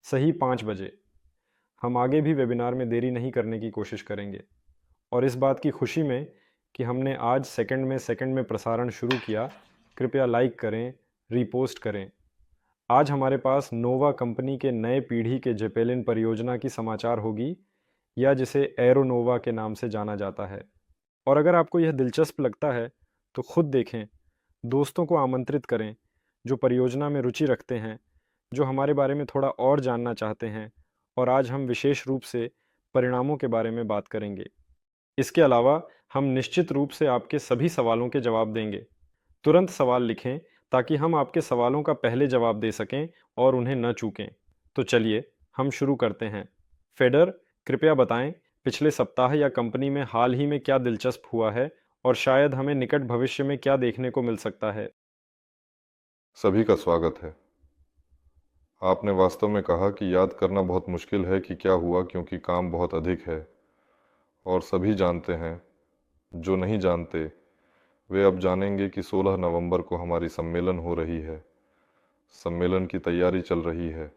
सही 5 बजे। हम आगे भी वेबिनार में देरी नहीं करने की कोशिश करेंगे और इस बात की खुशी में कि हमने आज सेकंड में प्रसारण शुरू किया, कृपया लाइक करें, रीपोस्ट करें। आज हमारे पास नोवा कंपनी के नए पीढ़ी के जेपेलिन परियोजना की समाचार होगी, या जिसे एरोनोवा के नाम से जाना जाता है। और अगर आपको यह दिलचस्प लगता है तो खुद देखें, दोस्तों को आमंत्रित करें जो परियोजना में रुचि रखते हैं, जो हमारे बारे में थोड़ा और जानना चाहते हैं। और आज हम विशेष रूप से परिणामों के बारे में बात करेंगे। इसके अलावा हम निश्चित रूप से आपके सभी सवालों के जवाब देंगे। तुरंत सवाल लिखें ताकि हम आपके सवालों का पहले जवाब दे सकें और उन्हें न चूकें। तो चलिए हम शुरू करते हैं। फेडर, कृपया बताएं, पिछले सप्ताह या कंपनी में हाल ही में क्या दिलचस्प हुआ है और शायद हमें निकट भविष्य में क्या देखने को मिल सकता है। सभी का स्वागत है। आपने वास्तव में कहा कि याद करना बहुत मुश्किल है कि क्या हुआ, क्योंकि काम बहुत अधिक है और सभी जानते हैं। जो नहीं जानते वे अब जानेंगे कि 16 नवंबर को हमारी सम्मेलन हो रही है। सम्मेलन की तैयारी चल रही है,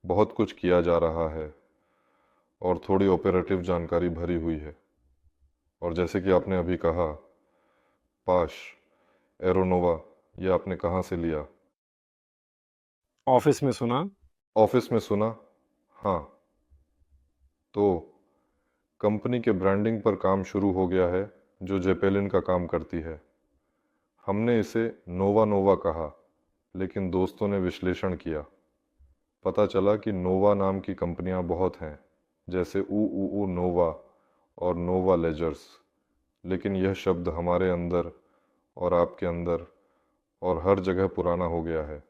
बहुत कुछ किया जा रहा है और थोड़ी ऑपरेटिव जानकारी भरी हुई है। और जैसे कि आपने अभी कहा, पाश, एरोनोवा, ये आपने कहाँ से लिया? ऑफिस में सुना। ऑफिस में सुना? हाँ, तो कंपनी के ब्रांडिंग पर काम शुरू हो गया है, जो जेपेलिन का काम करती है। हमने इसे नोवा नोवा कहा, लेकिन दोस्तों ने विश्लेषण किया। पता चला कि नोवा नाम की कंपनियां बहुत हैं, जैसे ऊ नोवा और नोवा लेजर्स। लेकिन यह शब्द हमारे अंदर और आपके अंदर और हर जगह पुराना हो गया है।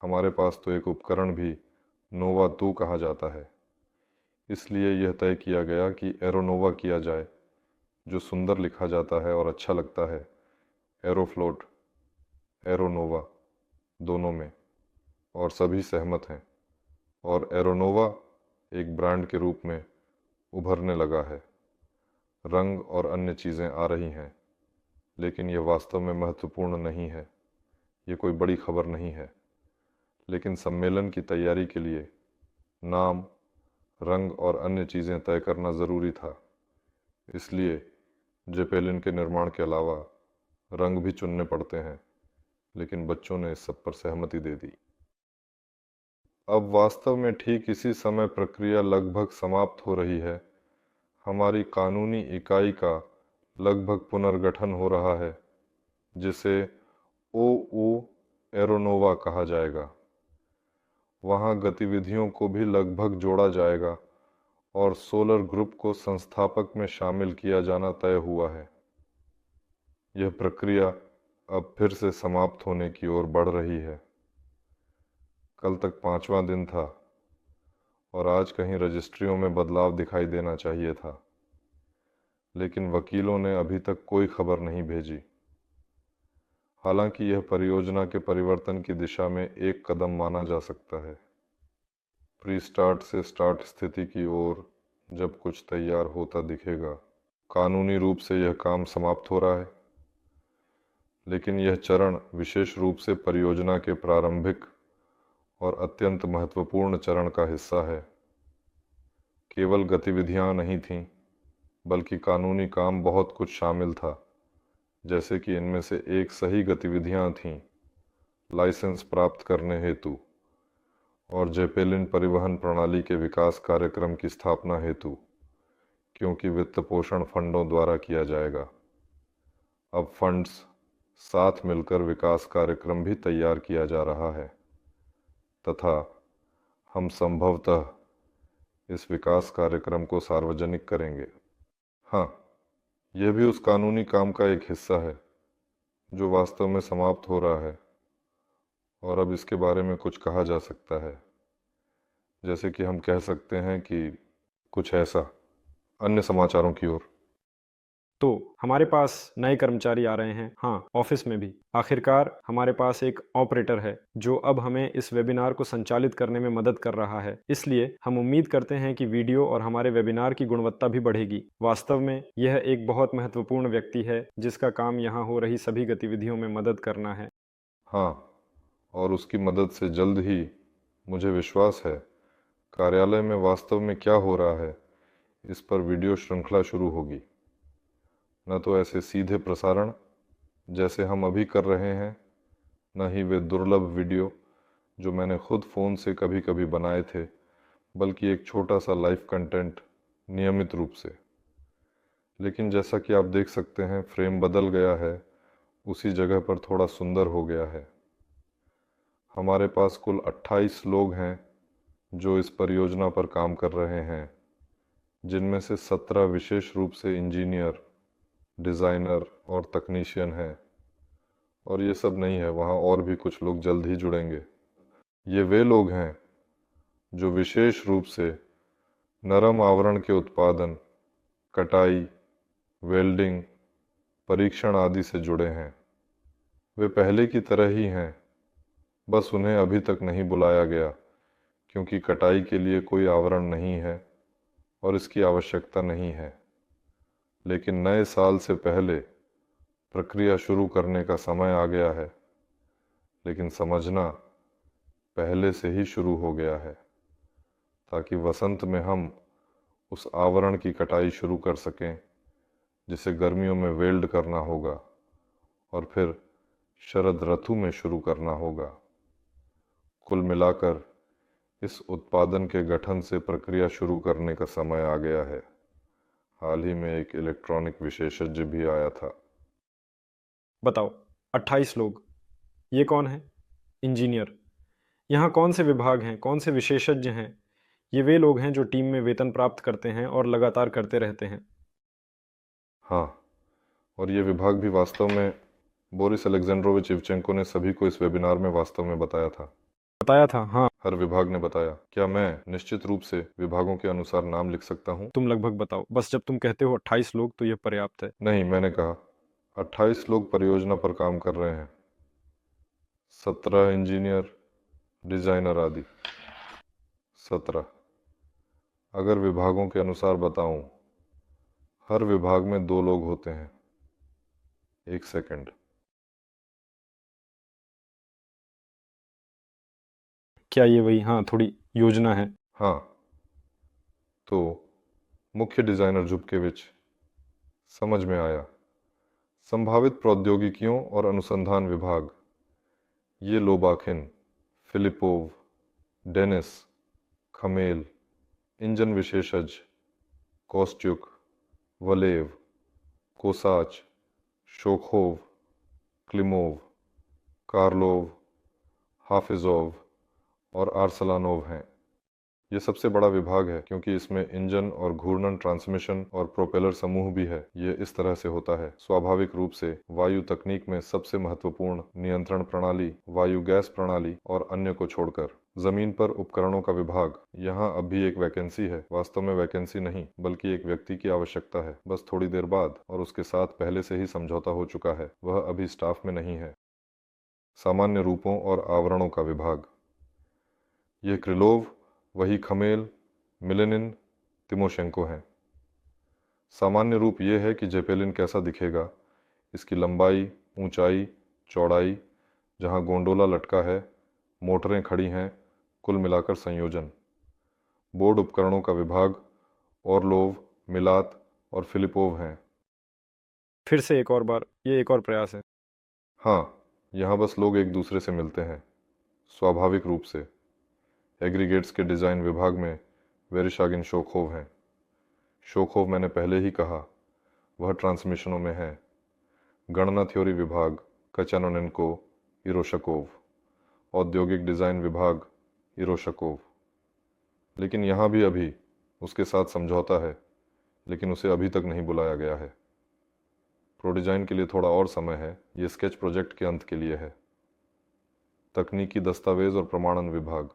हमारे पास तो एक उपकरण भी नोवा 2 कहा जाता है। इसलिए यह तय किया गया कि एरोनोवा किया जाए, जो सुंदर लिखा जाता है और अच्छा लगता है। एरोफ्लोट, एरोनोवा, दोनों में। और सभी सहमत हैं। और एरोनोवा एक ब्रांड के रूप में उभरने लगा है। रंग और अन्य चीज़ें आ रही हैं, लेकिन यह वास्तव में महत्वपूर्ण नहीं है। ये कोई बड़ी खबर नहीं है। लेकिन सम्मेलन की तैयारी के लिए नाम, रंग और अन्य चीज़ें तय करना ज़रूरी था। इसलिए जेपेलिन के निर्माण के अलावा रंग भी चुनने पड़ते हैं, लेकिन बच्चों ने इस सब पर सहमति दे दी। अब वास्तव में ठीक इसी समय प्रक्रिया लगभग समाप्त हो रही है। हमारी कानूनी इकाई का लगभग पुनर्गठन हो रहा है, जिसे ओ एरोनोवा कहा जाएगा। वहाँ गतिविधियों को भी लगभग जोड़ा जाएगा और सोलर ग्रुप को संस्थापक में शामिल किया जाना तय हुआ है। यह प्रक्रिया अब फिर से समाप्त होने की ओर बढ़ रही है। कल तक 5वां दिन था और आज कहीं रजिस्ट्रियों में बदलाव दिखाई देना चाहिए था, लेकिन वकीलों ने अभी तक कोई खबर नहीं भेजी। हालांकि यह परियोजना के परिवर्तन की दिशा में एक कदम माना जा सकता है। प्री स्टार्ट से स्टार्ट स्थिति की ओर जब कुछ तैयार होता दिखेगा। कानूनी रूप से यह काम समाप्त हो रहा है, लेकिन यह चरण विशेष रूप से परियोजना के प्रारंभिक और अत्यंत महत्वपूर्ण चरण का हिस्सा है। केवल गतिविधियां नहीं थीं, बल्कि कानूनी काम बहुत कुछ शामिल था, जैसे कि इनमें से एक सही गतिविधियां थीं लाइसेंस प्राप्त करने हेतु और जेपेलिन परिवहन प्रणाली के विकास कार्यक्रम की स्थापना हेतु, क्योंकि वित्त पोषण फंडों द्वारा किया जाएगा। अब फंड्स साथ मिलकर विकास कार्यक्रम भी तैयार किया जा रहा है, तथा हम संभवतः इस विकास कार्यक्रम को सार्वजनिक करेंगे। हाँ, यह भी उस कानूनी काम का एक हिस्सा है जो वास्तव में समाप्त हो रहा है, और अब इसके बारे में कुछ कहा जा सकता है। जैसे कि हम कह सकते हैं कि कुछ ऐसा। अन्य समाचारों की ओर। तो हमारे पास नए कर्मचारी आ रहे हैं, हाँ, ऑफिस में भी। आखिरकार हमारे पास एक ऑपरेटर है जो अब हमें इस वेबिनार को संचालित करने में मदद कर रहा है। इसलिए हम उम्मीद करते हैं कि वीडियो और हमारे वेबिनार की गुणवत्ता भी बढ़ेगी। वास्तव में यह एक बहुत महत्वपूर्ण व्यक्ति है जिसका काम यहाँ हो रही सभी गतिविधियों में मदद करना है। हाँ, और उसकी मदद से जल्द ही मुझे विश्वास है कार्यालय में वास्तव में क्या हो रहा है इस पर वीडियो श्रृंखला शुरू होगी। न तो ऐसे सीधे प्रसारण जैसे हम अभी कर रहे हैं, न ही वे दुर्लभ वीडियो जो मैंने खुद फ़ोन से कभी कभी बनाए थे, बल्कि एक छोटा सा लाइव कंटेंट नियमित रूप से। लेकिन जैसा कि आप देख सकते हैं, फ्रेम बदल गया है, उसी जगह पर थोड़ा सुंदर हो गया है। हमारे पास कुल 28 लोग हैं जो इस परियोजना पर काम कर रहे हैं, जिनमें से 17 विशेष रूप से इंजीनियर, डिज़ाइनर और तकनीशियन हैं। और ये सब नहीं है, वहाँ और भी कुछ लोग जल्द ही जुड़ेंगे। ये वे लोग हैं जो विशेष रूप से नरम आवरण के उत्पादन, कटाई, वेल्डिंग, परीक्षण आदि से जुड़े हैं। वे पहले की तरह ही हैं, बस उन्हें अभी तक नहीं बुलाया गया क्योंकि कटाई के लिए कोई आवरण नहीं है और इसकी आवश्यकता नहीं है। लेकिन नए साल से पहले प्रक्रिया शुरू करने का समय आ गया है। लेकिन समझना पहले से ही शुरू हो गया है, ताकि वसंत में हम उस आवरण की कटाई शुरू कर सकें जिसे गर्मियों में वेल्ड करना होगा और फिर शरद ऋतु में शुरू करना होगा। कुल मिलाकर इस उत्पादन के गठन से प्रक्रिया शुरू करने का समय आ गया है। हाल ही में एक इलेक्ट्रॉनिक विशेषज्ञ भी आया था। बताओ, 28 लोग, ये कौन है? इंजीनियर। यहाँ कौन से विभाग हैं, कौन से विशेषज्ञ हैं? ये वे लोग हैं जो टीम में वेतन प्राप्त करते हैं और लगातार करते रहते हैं। हाँ, और ये विभाग भी वास्तव में बोरिस अलेक्जेंड्रोविच इवचेंको ने सभी को इस वेबिनार में वास्तव में बताया था। बताया था, हाँ। हर विभाग ने बताया। क्या मैं निश्चित रूप से विभागों के अनुसार नाम लिख सकता हूँ? तुम लगभग बताओ, बस जब तुम कहते हो 28 लोग तो यह पर्याप्त है। नहीं, मैंने कहा 28 लोग परियोजना पर काम कर रहे हैं, 17 इंजीनियर, डिजाइनर आदि। 17। अगर विभागों के अनुसार बताऊं, हर विभाग में 2 लोग होते हैं। एक सेकंड। क्या ये वही, हाँ, थोड़ी योजना है? हाँ, तो मुख्य डिजाइनर जुबकेविच, समझ में आया। संभावित प्रौद्योगिकियों और अनुसंधान विभाग, ये लोबाखिन, फिलिपोव, डेनिस, खमेल, इंजन विशेषज्ञ, कोस्ट्युक, वलेव, कोसाच, शोखोव, क्लिमोव, कार्लोव, हाफिजोव और आर्सलानोव हैं। ये सबसे बड़ा विभाग है क्योंकि इसमें इंजन और घूर्णन, ट्रांसमिशन और प्रोपेलर समूह भी है। ये इस तरह से होता है। स्वाभाविक रूप से वायु तकनीक में सबसे महत्वपूर्ण नियंत्रण प्रणाली, वायु गैस प्रणाली और अन्य को छोड़कर जमीन पर उपकरणों का विभाग। यहाँ अब भी एक वैकेंसी है। वास्तव में वैकेंसी नहीं, बल्कि एक व्यक्ति की आवश्यकता है, बस थोड़ी देर बाद, और उसके साथ पहले से ही समझौता हो चुका है। वह अभी स्टाफ में नहीं है। सामान्य रूपों और आवरणों का विभाग, यह क्रिलोव, वही खमेल, मिलेनिन, तिमोशेंको हैं। सामान्य रूप ये है कि जेपेलिन कैसा दिखेगा, इसकी लंबाई, ऊंचाई, चौड़ाई, जहां गोंडोला लटका है, मोटरें खड़ी हैं, कुल मिलाकर संयोजन। बोर्ड उपकरणों का विभाग ओरलोव, मिलात और फिलिपोव हैं। फिर से एक और बार, ये एक और प्रयास है। हाँ, यहाँ बस लोग एक दूसरे से मिलते हैं, स्वाभाविक रूप से। एग्रीगेट्स के डिज़ाइन विभाग में वेरिशागिन शोखोव हैं। शोखोव मैंने पहले ही कहा, वह ट्रांसमिशनों में है। गणना थ्योरी विभाग कचानोनेनको, इरोशकोव। औद्योगिक डिज़ाइन विभाग इरोशकोव। लेकिन यहाँ भी अभी उसके साथ समझौता है, लेकिन उसे अभी तक नहीं बुलाया गया है। प्रो डिज़ाइन के लिए थोड़ा और समय है, ये स्केच प्रोजेक्ट के अंत के लिए है। तकनीकी दस्तावेज और प्रमाणन विभाग,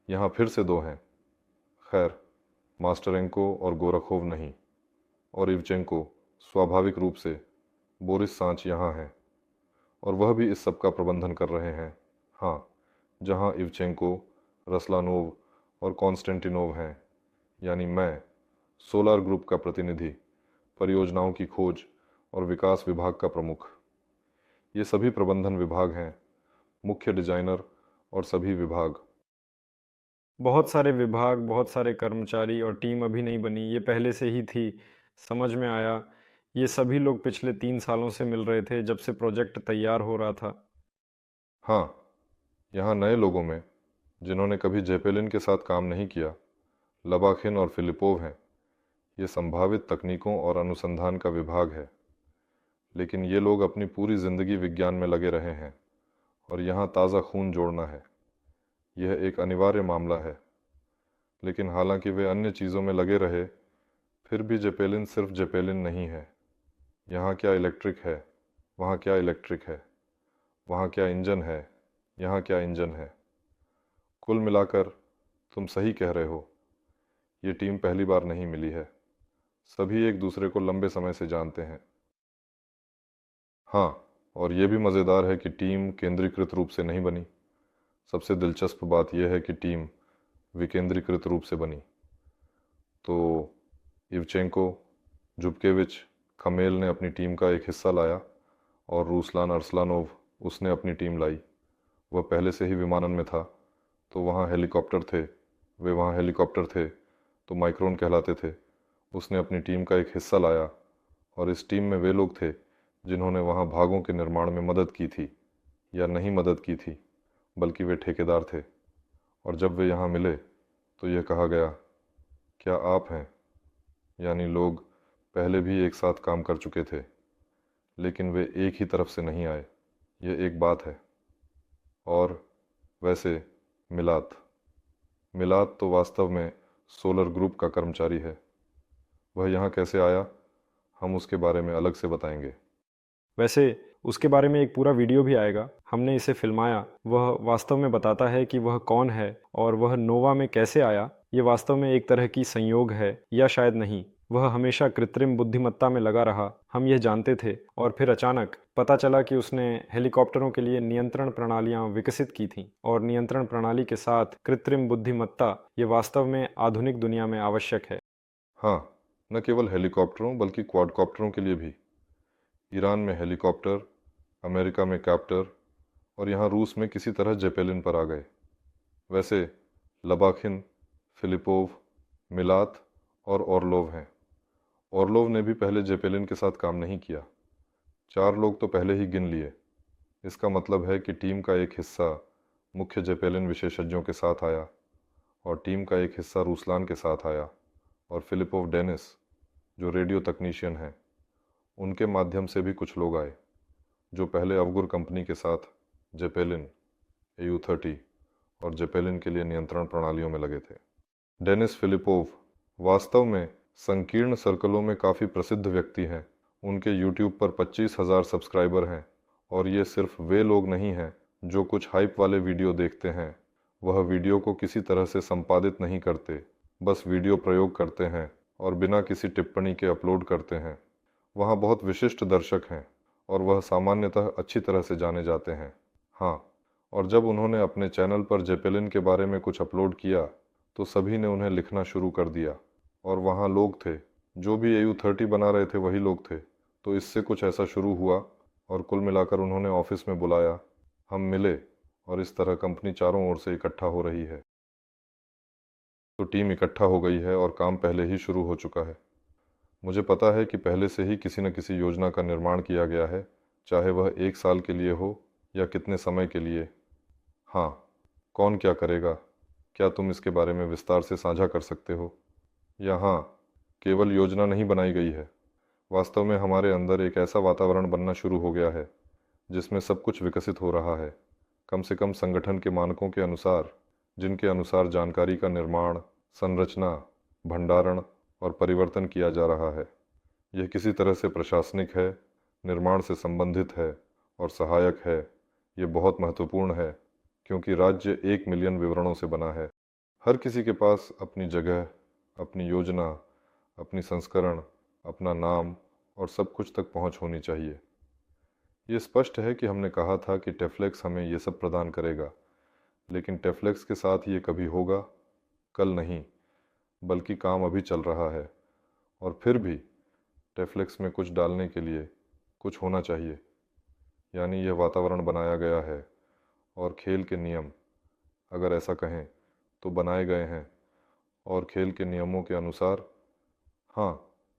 यहाँ फिर से 2 हैं। खैर, मास्टरेंको और गोरखोव नहीं, और इवचेंको। स्वाभाविक रूप से बोरिस सांच यहाँ हैं, और वह भी इस सब का प्रबंधन कर रहे हैं। हाँ, जहाँ इवचेंको, रसलानोव और कॉन्स्टेंटिनोव हैं, यानी मैं, सोलार ग्रुप का प्रतिनिधि, परियोजनाओं की खोज और विकास विभाग का प्रमुख। ये सभी प्रबंधन विभाग हैं, मुख्य डिजाइनर और सभी विभाग। बहुत सारे विभाग, बहुत सारे कर्मचारी और टीम अभी नहीं बनी, ये पहले से ही थी। समझ में आया। ये सभी लोग पिछले 3 सालों से मिल रहे थे जब से प्रोजेक्ट तैयार हो रहा था। हाँ, यहाँ नए लोगों में जिन्होंने कभी जेपेलिन के साथ काम नहीं किया, लबाखिन और फिलिपोव हैं। ये संभावित तकनीकों और अनुसंधान का विभाग है, लेकिन ये लोग अपनी पूरी ज़िंदगी विज्ञान में लगे रहे हैं और यहाँ ताज़ा खून जोड़ना है। यह एक अनिवार्य मामला है। लेकिन हालांकि वे अन्य चीज़ों में लगे रहे, फिर भी जेपेलिन सिर्फ जेपेलिन नहीं है। यहाँ क्या इलेक्ट्रिक है, वहाँ क्या इलेक्ट्रिक है, वहाँ क्या इंजन है, यहाँ क्या इंजन है। कुल मिलाकर तुम सही कह रहे हो, ये टीम पहली बार नहीं मिली है। सभी एक दूसरे को लंबे समय से जानते हैं। हाँ, और ये भी मज़ेदार है कि टीम केंद्रीकृत रूप से नहीं बनी। सबसे दिलचस्प बात यह है कि टीम विकेंद्रीकृत रूप से बनी। तो इवचेंको, जुबकेविच, खमेल ने अपनी टीम का एक हिस्सा लाया और रूसलान अरसलानोव उसने अपनी टीम लाई। वह पहले से ही विमानन में था, तो वहाँ हेलीकॉप्टर थे। वे वहाँ हेलीकॉप्टर थे तो माइक्रोन कहलाते थे। उसने अपनी टीम का एक हिस्सा लाया और इस टीम में वे लोग थे जिन्होंने वहाँ भागों के निर्माण में मदद की थी, या नहीं मदद की थी, बल्कि वे ठेकेदार थे। और जब वे यहाँ मिले तो यह कहा गया, क्या आप हैं? यानी लोग पहले भी एक साथ काम कर चुके थे, लेकिन वे एक ही तरफ से नहीं आए। यह एक बात है। और वैसे मिलात मिलात तो वास्तव में सोलर ग्रुप का कर्मचारी है। वह यहाँ कैसे आया, हम उसके बारे में अलग से बताएंगे। वैसे उसके बारे में एक पूरा वीडियो भी आएगा, हमने इसे फिल्माया। वह वास्तव में बताता है कि वह कौन है और वह नोवा में कैसे आया। ये वास्तव में एक तरह की संयोग है, या शायद नहीं। वह हमेशा कृत्रिम बुद्धिमत्ता में लगा रहा, हम यह जानते थे। और फिर अचानक पता चला कि उसने हेलीकॉप्टरों के लिए नियंत्रण प्रणालियां विकसित की थीं, और नियंत्रण प्रणाली के साथ कृत्रिम बुद्धिमत्ता, ये वास्तव में आधुनिक दुनिया में आवश्यक है। हाँ, न केवल हेलीकॉप्टरों बल्कि क्वाडकॉप्टरों के लिए भी। ईरान में हेलीकॉप्टर, अमेरिका में कैप्टर, और यहाँ रूस में किसी तरह जेपेलिन पर आ गए। वैसे लबाखिन, फिलिपोव, मिलात और ओरलोव हैं। ओरलोव ने भी पहले जेपेलिन के साथ काम नहीं किया। 4 लोग तो पहले ही गिन लिए। इसका मतलब है कि टीम का एक हिस्सा मुख्य जेपेलिन विशेषज्ञों के साथ आया, और टीम का एक हिस्सा रूसलान के साथ आया, और फिलिपोव डेनिस जो रेडियो तकनीशियन हैं, उनके माध्यम से भी कुछ लोग आए जो पहले अवगुर कंपनी के साथ जेपेलिन, AU-30 और जेपेलिन के लिए नियंत्रण प्रणालियों में लगे थे। डेनिस फिलिपोव वास्तव में संकीर्ण सर्कलों में काफ़ी प्रसिद्ध व्यक्ति हैं। उनके YouTube पर 25,000 सब्सक्राइबर हैं, और ये सिर्फ वे लोग नहीं हैं जो कुछ हाइप वाले वीडियो देखते हैं। वह वीडियो को किसी तरह से संपादित नहीं करते, बस वीडियो प्रयोग करते हैं और बिना किसी टिप्पणी के अपलोड करते हैं। वहाँ बहुत विशिष्ट दर्शक हैं और वह सामान्यतः अच्छी तरह से जाने जाते हैं। हाँ, और जब उन्होंने अपने चैनल पर जेपेलिन के बारे में कुछ अपलोड किया तो सभी ने उन्हें लिखना शुरू कर दिया। और वहाँ लोग थे जो भी AU-30 बना रहे थे, वही लोग थे। तो इससे कुछ ऐसा शुरू हुआ और कुल मिलाकर उन्होंने ऑफिस में बुलाया, हम मिले, और इस तरह कंपनी चारों ओर से इकट्ठा हो रही है। तो टीम इकट्ठा हो गई है और काम पहले ही शुरू हो चुका है। मुझे पता है कि पहले से ही किसी न किसी योजना का निर्माण किया गया है, चाहे वह 1 साल के लिए हो या कितने समय के लिए। हाँ, कौन क्या करेगा, क्या तुम इसके बारे में विस्तार से साझा कर सकते हो? या हाँ, केवल योजना नहीं बनाई गई है, वास्तव में हमारे अंदर एक ऐसा वातावरण बनना शुरू हो गया है जिसमें सब कुछ विकसित हो रहा है, कम से कम संगठन के मानकों के अनुसार, जिनके अनुसार जानकारी का निर्माण, संरचना, भंडारण और परिवर्तन किया जा रहा है। यह किसी तरह से प्रशासनिक है, निर्माण से संबंधित है और सहायक है। ये बहुत महत्वपूर्ण है क्योंकि राज्य 1 मिलियन विवरणों से बना है। हर किसी के पास अपनी जगह, अपनी योजना, अपनी संस्करण, अपना नाम और सब कुछ तक पहुंच होनी चाहिए। ये स्पष्ट है कि हमने कहा था कि टेफ्लेक्स हमें ये सब प्रदान करेगा, लेकिन टेफ्लेक्स के साथ ये कभी होगा, कल नहीं, बल्कि काम अभी चल रहा है। और फिर भी टेफ्लेक्स में कुछ डालने के लिए कुछ होना चाहिए, यानी यह वातावरण बनाया गया है और खेल के नियम, अगर ऐसा कहें, तो बनाए गए हैं और खेल के नियमों के अनुसार हाँ,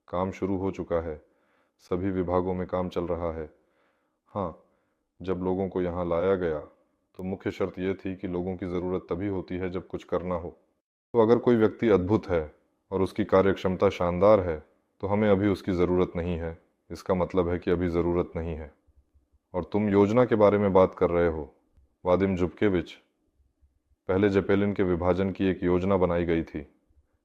काम शुरू हो चुका है। सभी विभागों में काम चल रहा है। हाँ, जब लोगों को यहाँ लाया गया तो मुख्य शर्त यह थी कि लोगों की ज़रूरत तभी होती है जब कुछ करना हो। तो अगर कोई व्यक्ति अद्भुत है और उसकी कार्यक्षमता शानदार है तो हमें अभी उसकी ज़रूरत नहीं है। इसका मतलब है कि अभी ज़रूरत नहीं है। और तुम योजना के बारे में बात कर रहे हो, वादिम जुबकेविच। पहले जेपेलिन के विभाजन की एक योजना बनाई गई थी।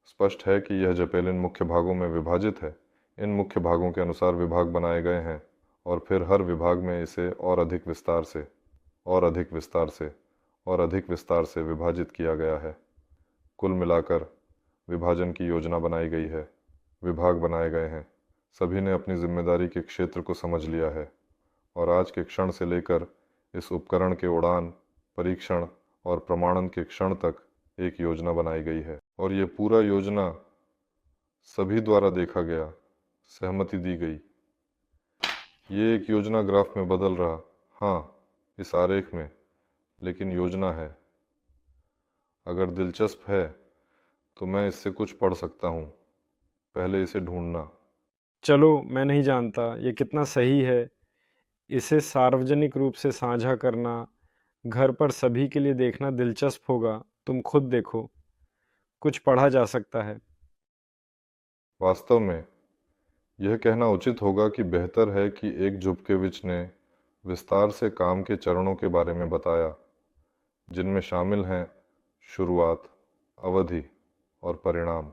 स्पष्ट है कि यह जेपेलिन मुख्य भागों में विभाजित है। इन मुख्य भागों के अनुसार विभाग बनाए गए हैं और फिर हर विभाग में इसे और अधिक विस्तार से और अधिक विस्तार से और अधिक विस्तार से विभाजित किया गया है। कुल मिलाकर विभाजन की योजना बनाई गई है, विभाग बनाए गए हैं, सभी ने अपनी जिम्मेदारी के क्षेत्र को समझ लिया है और आज के क्षण से लेकर इस उपकरण के उड़ान, परीक्षण और प्रमाणन के क्षण तक एक योजना बनाई गई है और ये पूरा योजना सभी द्वारा देखा गया, सहमति दी गई। ये एक योजना ग्राफ में बदल रहा, हाँ, इस आरेख में, लेकिन योजना है। अगर दिलचस्प है तो मैं इससे कुछ पढ़ सकता हूँ। पहले इसे ढूंढना। चलो, मैं नहीं जानता ये कितना सही है। इसे सार्वजनिक रूप से साझा करना, घर पर सभी के लिए देखना दिलचस्प होगा। तुम खुद देखो, कुछ पढ़ा जा सकता है। वास्तव में यह कहना उचित होगा कि बेहतर है कि एक जुबकेविच ने विस्तार से काम के चरणों के बारे में बताया, जिनमें शामिल हैं शुरुआत, अवधि और परिणाम।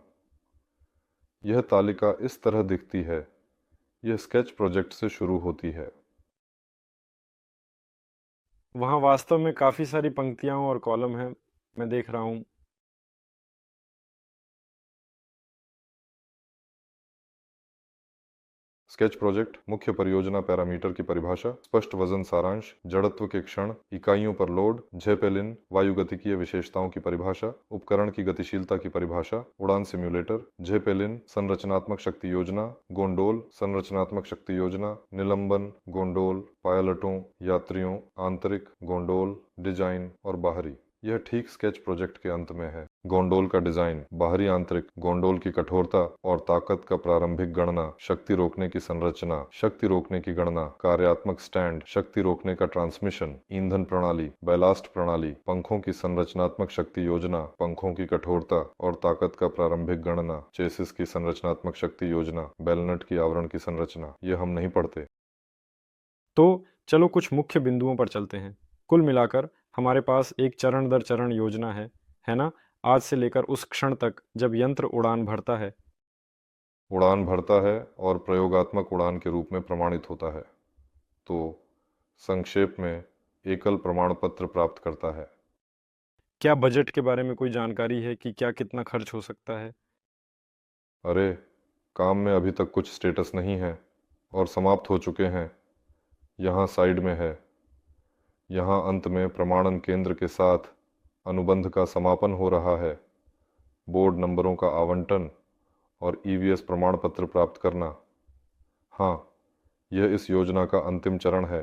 यह तालिका इस तरह दिखती है। यह स्केच प्रोजेक्ट से शुरू होती है। वहाँ वास्तव में काफ़ी सारी पंक्तियाँ और कॉलम हैं, मैं देख रहा हूँ। स्केच प्रोजेक्ट, मुख्य परियोजना पैरामीटर की परिभाषा, स्पष्ट वजन सारांश, जड़त्व के क्षण, इकाइयों पर लोड, झेपेलिन, वायुगतिकीय विशेषताओं की परिभाषा, उपकरण की गतिशीलता की परिभाषा, उड़ान सिम्युलेटर, झेपेलिन, संरचनात्मक शक्ति योजना, गोंडोल, संरचनात्मक शक्ति योजना, निलंबन, गोंडोल, पायलटों, यात्रियों, आंतरिक, गोंडोल, डिजाइन और बाहरी। यह ठीक स्केच प्रोजेक्ट के अंत में है। गोंडोल का डिजाइन, बाहरी आंतरिक, गोंडोल की कठोरता और ताकत का प्रारंभिक गणना, शक्ति रोकने की संरचना, शक्ति रोकने की गणना, कार्यात्मक स्टैंड, शक्ति रोकने का ट्रांसमिशन, ईंधन प्रणाली, बैलास्ट प्रणाली, पंखों की संरचनात्मक शक्ति योजना, पंखों की कठोरता और ताकत का प्रारंभिक गणना, चेसिस की संरचनात्मक शक्ति योजना, बेलनट की आवरण की संरचना। ये हम नहीं पढ़ते। तो चलो कुछ मुख्य बिंदुओं पर चलते हैं। कुल मिलाकर हमारे पास एक चरण दर चरण योजना है ना? आज से लेकर उस क्षण तक जब यंत्र उड़ान भरता है। उड़ान भरता है और प्रयोगात्मक उड़ान के रूप में प्रमाणित होता है। तो संक्षेप में एकल प्रमाण पत्र प्राप्त करता है। क्या बजट के बारे में कोई जानकारी है कि क्या कितना खर्च हो सकता है? अरे, काम में अभी तक कुछ स्टेटस नहीं है और समाप्त हो चुके हैं। यहाँ साइड में है। यहाँ अंत में प्रमाणन केंद्र के साथ अनुबंध का समापन हो रहा है, बोर्ड नंबरों का आवंटन और ईवीएस प्रमाण पत्र प्राप्त करना। हाँ, यह इस योजना का अंतिम चरण है।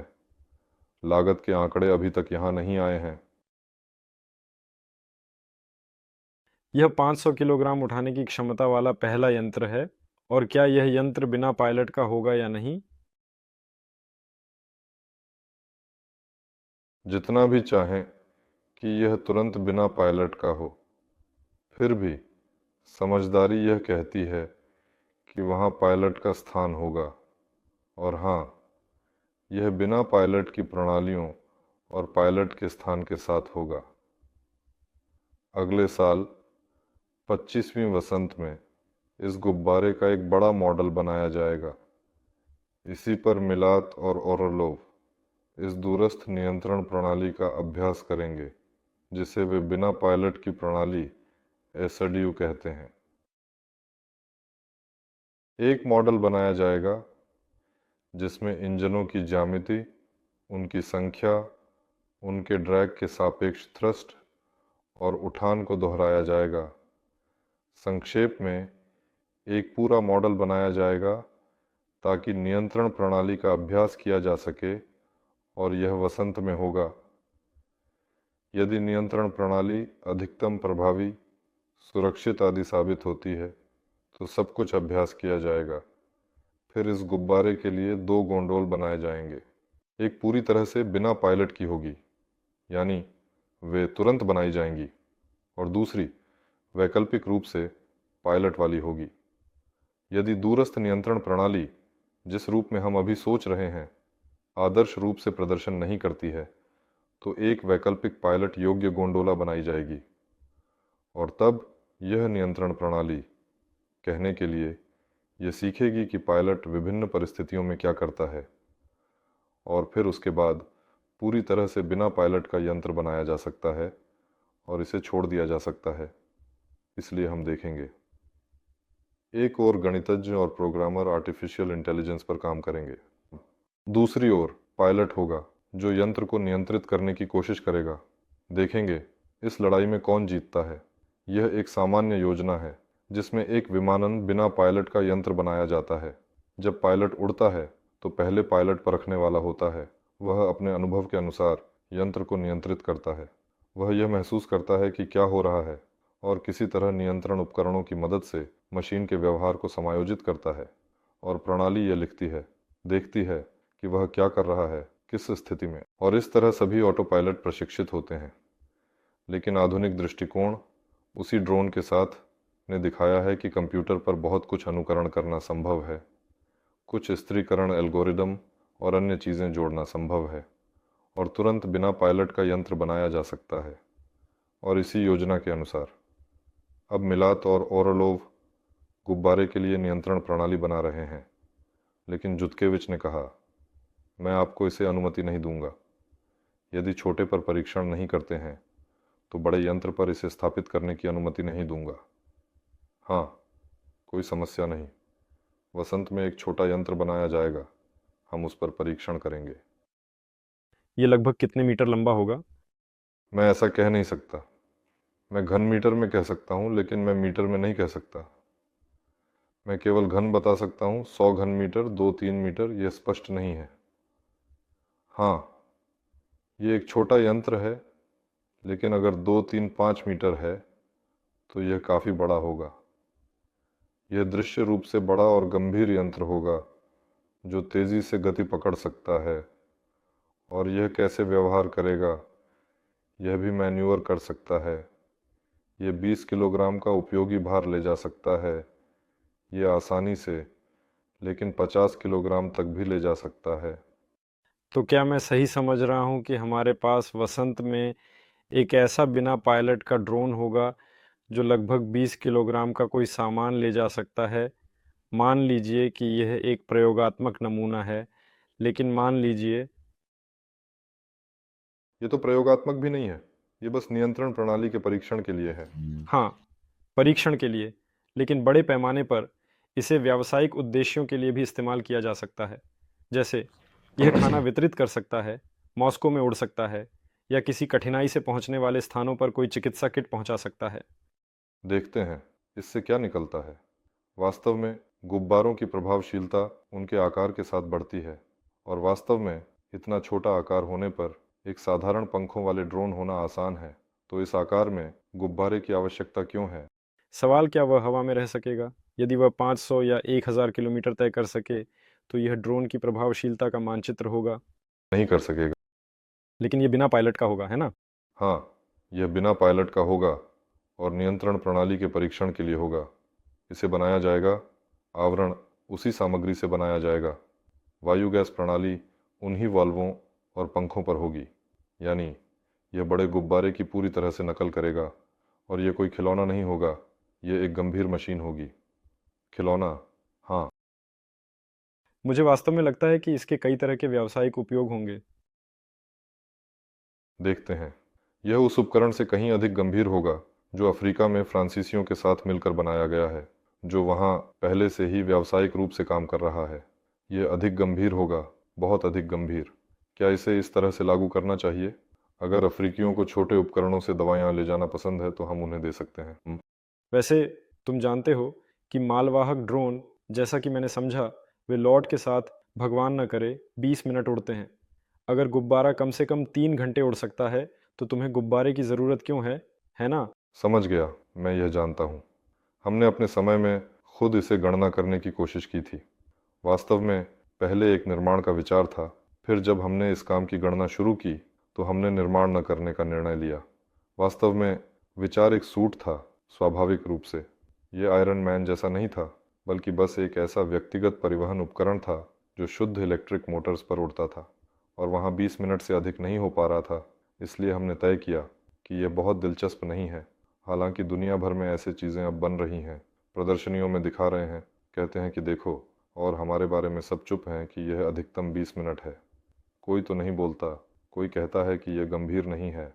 लागत के आंकड़े अभी तक यहाँ नहीं आए हैं। यह 500 किलोग्राम उठाने की क्षमता वाला पहला यंत्र है। और क्या यह यंत्र बिना पायलट का होगा या नहीं? जितना भी चाहें कि यह तुरंत बिना पायलट का हो, फिर भी समझदारी यह कहती है कि वहाँ पायलट का स्थान होगा। और हाँ, यह बिना पायलट की प्रणालियों और पायलट के स्थान के साथ होगा। अगले साल 25वीं वसंत में इस गुब्बारे का एक बड़ा मॉडल बनाया जाएगा। इसी पर मिलात और ओरलोव इस दूरस्थ नियंत्रण प्रणाली का अभ्यास करेंगे, जिसे वे बिना पायलट की प्रणाली एसडीयू कहते हैं। एक मॉडल बनाया जाएगा जिसमें इंजनों की ज्यामिति, उनकी संख्या, उनके ड्रैग के सापेक्ष थ्रस्ट और उठान को दोहराया जाएगा। संक्षेप में एक पूरा मॉडल बनाया जाएगा ताकि नियंत्रण प्रणाली का अभ्यास किया जा सके और यह वसंत में होगा। यदि नियंत्रण प्रणाली अधिकतम प्रभावी, सुरक्षित आदि साबित होती है तो सब कुछ अभ्यास किया जाएगा। फिर इस गुब्बारे के लिए 2 गोंडोल बनाए जाएंगे। एक पूरी तरह से बिना पायलट की होगी, यानी वे तुरंत बनाई जाएंगी, और दूसरी वैकल्पिक रूप से पायलट वाली होगी। यदि दूरस्थ नियंत्रण प्रणाली, जिस रूप में हम अभी सोच रहे हैं, आदर्श रूप से प्रदर्शन नहीं करती है, तो एक वैकल्पिक पायलट योग्य गोंडोला बनाई जाएगी, और तब यह नियंत्रण प्रणाली कहने के लिए ये सीखेगी कि पायलट विभिन्न परिस्थितियों में क्या करता है, और फिर उसके बाद पूरी तरह से बिना पायलट का यंत्र बनाया जा सकता है और इसे छोड़ दिया जा सकता है। इसलिए हम देखेंगे। एक और गणितज्ञ और प्रोग्रामर आर्टिफिशियल इंटेलिजेंस पर काम करेंगे। दूसरी ओर पायलट होगा जो यंत्र को नियंत्रित करने की कोशिश करेगा। देखेंगे इस लड़ाई में कौन जीतता है। यह एक सामान्य योजना है जिसमें एक विमानन बिना पायलट का यंत्र बनाया जाता है। जब पायलट उड़ता है तो पहले पायलट परखने वाला होता है। वह अपने अनुभव के अनुसार यंत्र को नियंत्रित करता है। वह यह महसूस करता है कि क्या हो रहा है और किसी तरह नियंत्रण उपकरणों की मदद से मशीन के व्यवहार को समायोजित करता है, और प्रणाली यह लिखती है, देखती है कि वह क्या कर रहा है, किस स्थिति में, और इस तरह सभी ऑटो पायलट प्रशिक्षित होते हैं। लेकिन आधुनिक दृष्टिकोण उसी ड्रोन के साथ ने दिखाया है कि कंप्यूटर पर बहुत कुछ अनुकरण करना संभव है। कुछ स्त्रीकरण एल्गोरिदम और अन्य चीज़ें जोड़ना संभव है, और तुरंत बिना पायलट का यंत्र बनाया जा सकता है। और इसी योजना के अनुसार अब मिलात और ओरलोव गुब्बारे के लिए नियंत्रण प्रणाली बना रहे हैं। लेकिन जुत्केविच ने कहा, मैं आपको इसे अनुमति नहीं दूंगा। यदि छोटे पर परीक्षण नहीं करते हैं तो बड़े यंत्र पर इसे स्थापित करने की अनुमति नहीं दूंगा। हाँ, कोई समस्या नहीं। वसंत में एक छोटा यंत्र बनाया जाएगा, हम उस पर परीक्षण करेंगे। ये लगभग कितने मीटर लंबा होगा? मैं ऐसा कह नहीं सकता। मैं घन मीटर में कह सकता हूँ, लेकिन मैं मीटर में नहीं कह सकता। मैं केवल घन बता सकता हूँ। 100 घन मीटर, 2-3 मीटर, यह स्पष्ट नहीं है। हाँ, ये एक छोटा यंत्र है, लेकिन अगर 2-3-5 मीटर है तो यह काफ़ी बड़ा होगा। यह दृश्य रूप से बड़ा और गंभीर यंत्र होगा जो तेज़ी से गति पकड़ सकता है, और यह कैसे व्यवहार करेगा यह भी मैन्यूवर कर सकता है। यह 20 किलोग्राम का उपयोगी भार ले जा सकता है। यह आसानी से, लेकिन 50 किलोग्राम तक भी ले जा सकता है। तो क्या मैं सही समझ रहा हूँ कि हमारे पास वसंत में एक ऐसा बिना पायलट का ड्रोन होगा जो लगभग 20 किलोग्राम का कोई सामान ले जा सकता है? मान लीजिए कि यह एक प्रयोगात्मक नमूना है, लेकिन मान लीजिए। ये तो प्रयोगात्मक भी नहीं है, ये बस नियंत्रण प्रणाली के परीक्षण के लिए है। हाँ, परीक्षण के लिए, लेकिन बड़े पैमाने पर इसे व्यावसायिक उद्देश्यों के लिए भी इस्तेमाल किया जा सकता है। जैसे यह खाना वितरित कर सकता है, मॉस्को में उड़ सकता है, या किसी कठिनाई से पहुंचने वाले स्थानों पर कोई चिकित्सा किट पहुंचा सकता है। देखते हैं इससे क्या निकलता है। वास्तव में गुब्बारों की प्रभावशीलता उनके आकार के साथ बढ़ती है, और वास्तव में इतना छोटा आकार होने पर एक साधारण पंखों वाले ड्रोन होना आसान है। तो इस आकार में गुब्बारे की आवश्यकता क्यों है? सवाल, क्या वह हवा में रह सकेगा? यदि वह 500 या 1000 किलोमीटर तय कर सके तो यह ड्रोन की प्रभावशीलता का मानचित्र होगा। नहीं कर सकेगा। लेकिन यह बिना पायलट का होगा, है ना? हाँ, यह बिना पायलट का होगा और नियंत्रण प्रणाली के परीक्षण के लिए होगा। इसे बनाया जाएगा, आवरण उसी सामग्री से बनाया जाएगा। वायु गैस प्रणाली उन्हीं वाल्वों और पंखों पर होगी। यानी यह बड़े गुब्बारे की पूरी तरह से नकल करेगा, और यह कोई खिलौना नहीं होगा, यह एक गंभीर मशीन होगी। खिलौना? हाँ। मुझे वास्तव में लगता है कि इसके कई तरह के व्यावसायिक उपयोग होंगे। देखते हैं। यह उस उपकरण से कहीं अधिक गंभीर होगा जो अफ्रीका में फ्रांसीसियों के साथ मिलकर बनाया गया है, जो वहाँ पहले से ही व्यावसायिक रूप से काम कर रहा है। यह अधिक गंभीर होगा, बहुत अधिक गंभीर। क्या इसे इस तरह से लागू करना चाहिए? अगर अफ्रीकियों को छोटे उपकरणों से दवाइयाँ ले जाना पसंद है तो हम उन्हें दे सकते हैं। वैसे तुम जानते हो कि मालवाहक ड्रोन, जैसा कि मैंने समझा, वे लॉट के साथ, भगवान न करे, 20 मिनट उड़ते हैं। अगर गुब्बारा कम से कम 3 घंटे उड़ सकता है तो तुम्हें गुब्बारे की ज़रूरत क्यों है ना? समझ गया, मैं यह जानता हूँ। हमने अपने समय में खुद इसे गणना करने की कोशिश की थी। वास्तव में पहले एक निर्माण का विचार था, फिर जब हमने इस काम की गणना शुरू की तो हमने निर्माण न करने का निर्णय लिया। वास्तव में विचार एक सूट था, स्वाभाविक रूप से। ये आयरन मैन जैसा नहीं था, बल्कि बस एक ऐसा व्यक्तिगत परिवहन उपकरण था जो शुद्ध इलेक्ट्रिक मोटर्स पर उड़ता था, और वहाँ 20 मिनट से अधिक नहीं हो पा रहा था। इसलिए हमने तय किया कि यह बहुत दिलचस्प नहीं है। हालांकि दुनिया भर में ऐसे चीज़ें अब बन रही हैं, प्रदर्शनियों में दिखा रहे हैं, कहते हैं कि देखो, और हमारे बारे में सब चुप हैं कि यह अधिकतम 20 मिनट है। कोई तो नहीं बोलता, कोई कहता है कि यह गंभीर नहीं है।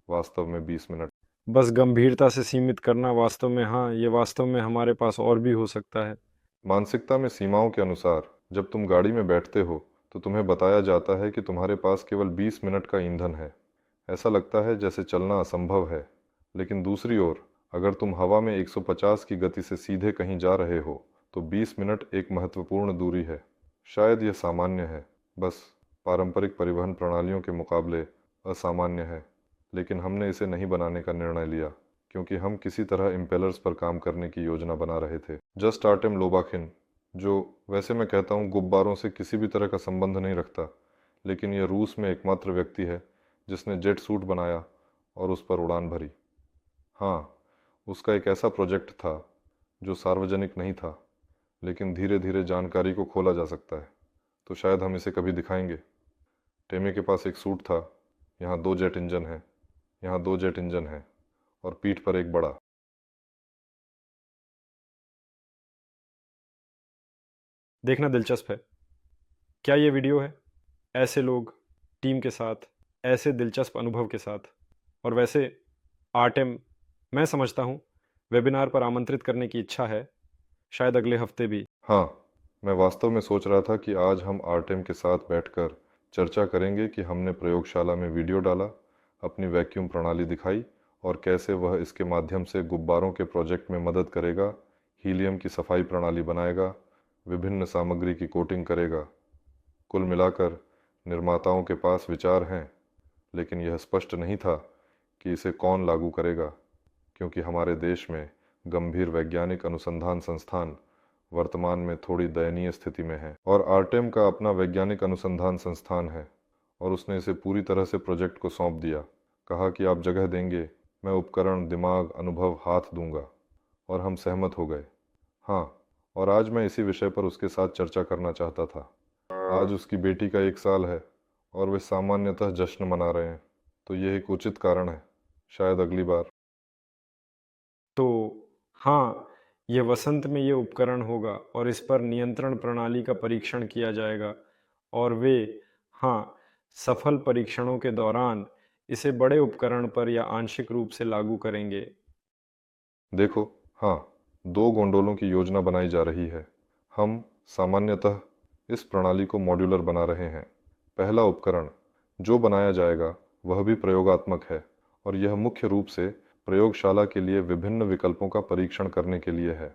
वास्तव में 20 मिनट। बस गंभीरता से सीमित करना वास्तव में, हाँ, ये वास्तव में हमारे पास और भी हो सकता है। मानसिकता में सीमाओं के अनुसार जब तुम गाड़ी में बैठते हो तो तुम्हें बताया जाता है कि तुम्हारे पास केवल 20 मिनट का ईंधन है। ऐसा लगता है जैसे चलना असंभव है। लेकिन दूसरी ओर, अगर तुम हवा में 150 की गति से सीधे कहीं जा रहे हो तो 20 मिनट एक महत्वपूर्ण दूरी है। शायद यह सामान्य है, बस पारंपरिक परिवहन प्रणालियों के मुकाबले असामान्य है। लेकिन हमने इसे नहीं बनाने का निर्णय लिया, क्योंकि हम किसी तरह इम्पेलर्स पर काम करने की योजना बना रहे थे। जस्ट आर्टेम लोबाखिन, जो वैसे मैं कहता हूँ गुब्बारों से किसी भी तरह का संबंध नहीं रखता, लेकिन यह रूस में एकमात्र व्यक्ति है जिसने जेट सूट बनाया और उस पर उड़ान भरी। हाँ, उसका एक ऐसा प्रोजेक्ट था जो सार्वजनिक नहीं था, लेकिन धीरे धीरे जानकारी को खोला जा सकता है। तो शायद हम इसे कभी दिखाएंगे। टेमे के पास एक सूट था, यहाँ 2 जेट इंजन हैं, यहाँ 2 जेट इंजन हैं, और पीठ पर एक बड़ा। देखना दिलचस्प है। क्या ये वीडियो है? ऐसे लोग, टीम के साथ, ऐसे दिलचस्प अनुभव के साथ। और वैसे आर्टेम, मैं समझता हूँ, वेबिनार पर आमंत्रित करने की इच्छा है, शायद अगले हफ्ते भी। हाँ, मैं वास्तव में सोच रहा था कि आज हम आर्टेम के साथ बैठकर चर्चा करेंगे कि हमने प्रयोगशाला में वीडियो डाला, अपनी वैक्यूम प्रणाली दिखाई, और कैसे वह इसके माध्यम से गुब्बारों के प्रोजेक्ट में मदद करेगा, हीलियम की सफाई प्रणाली बनाएगा, विभिन्न सामग्री की कोटिंग करेगा। कुल मिलाकर निर्माताओं के पास विचार हैं, लेकिन यह स्पष्ट नहीं था कि इसे कौन लागू करेगा, क्योंकि हमारे देश में गंभीर वैज्ञानिक अनुसंधान संस्थान वर्तमान में थोड़ी दयनीय स्थिति में है। और आर्टेम का अपना वैज्ञानिक अनुसंधान संस्थान है, और उसने इसे पूरी तरह से प्रोजेक्ट को सौंप दिया। कहा कि आप जगह देंगे, मैं उपकरण, दिमाग, अनुभव, हाथ दूंगा। और हम सहमत हो गए। हाँ, और आज मैं इसी विषय पर उसके साथ चर्चा करना चाहता था। आज उसकी बेटी का 1 साल है, और वे सामान्यतः जश्न मना रहे हैं, तो यह एक उचित कारण है। शायद अगली बार। तो हाँ, ये वसंत में ये उपकरण होगा और इस पर नियंत्रण प्रणाली का परीक्षण किया जाएगा, और वे, हाँ, सफल परीक्षणों के दौरान इसे बड़े उपकरण पर या आंशिक रूप से लागू करेंगे। देखो, हाँ, 2 गोंडोलों की योजना बनाई जा रही है। हम सामान्यतः इस प्रणाली को मॉड्यूलर बना रहे हैं। पहला उपकरण जो बनाया जाएगा वह भी प्रयोगात्मक है, और यह मुख्य रूप से प्रयोगशाला के लिए विभिन्न विकल्पों का परीक्षण करने के लिए है।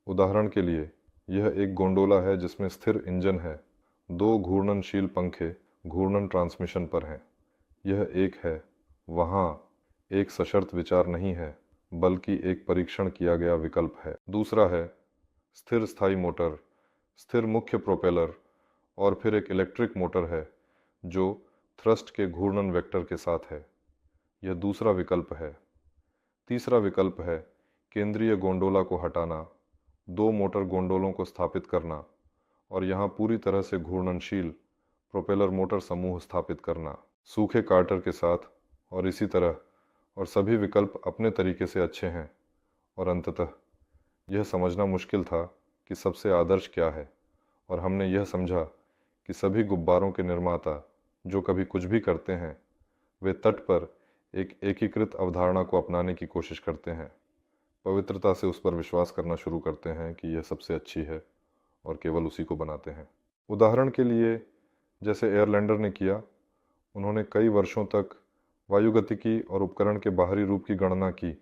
उदाहरण के लिए, यह एक गोंडोला है जिसमें स्थिर इंजन है, 2 घूर्णनशील पंखे घूर्णन ट्रांसमिशन पर हैं। यह एक है, वहाँ एक सशर्त विचार नहीं है, बल्कि एक परीक्षण किया गया विकल्प है। दूसरा है स्थिर स्थायी मोटर, स्थिर मुख्य प्रोपेलर, और फिर एक इलेक्ट्रिक मोटर है जो थ्रस्ट के घूर्णन वेक्टर के साथ है। यह दूसरा विकल्प है। तीसरा विकल्प है केंद्रीय गोंडोला को हटाना, 2 मोटर गोंडोलों को स्थापित करना, और यहाँ पूरी तरह से घूर्णनशील प्रोपेलर मोटर समूह स्थापित करना, सूखे कार्टर के साथ, और इसी तरह। और सभी विकल्प अपने तरीके से अच्छे हैं, और अंततः यह समझना मुश्किल था कि सबसे आदर्श क्या है, और हमने यह समझा कि सभी गुब्बारों के निर्माता जो कभी कुछ भी करते हैं, वे तट पर एक एकीकृत अवधारणा को अपनाने की कोशिश करते हैं, पवित्रता से उस पर विश्वास करना शुरू करते हैं कि यह सबसे अच्छी है, और केवल उसी को बनाते हैं। उदाहरण के लिए, जैसे एयरलैंडर ने किया, उन्होंने कई वर्षों तक वायुगतिकी और उपकरण के बाहरी रूप की गणना की,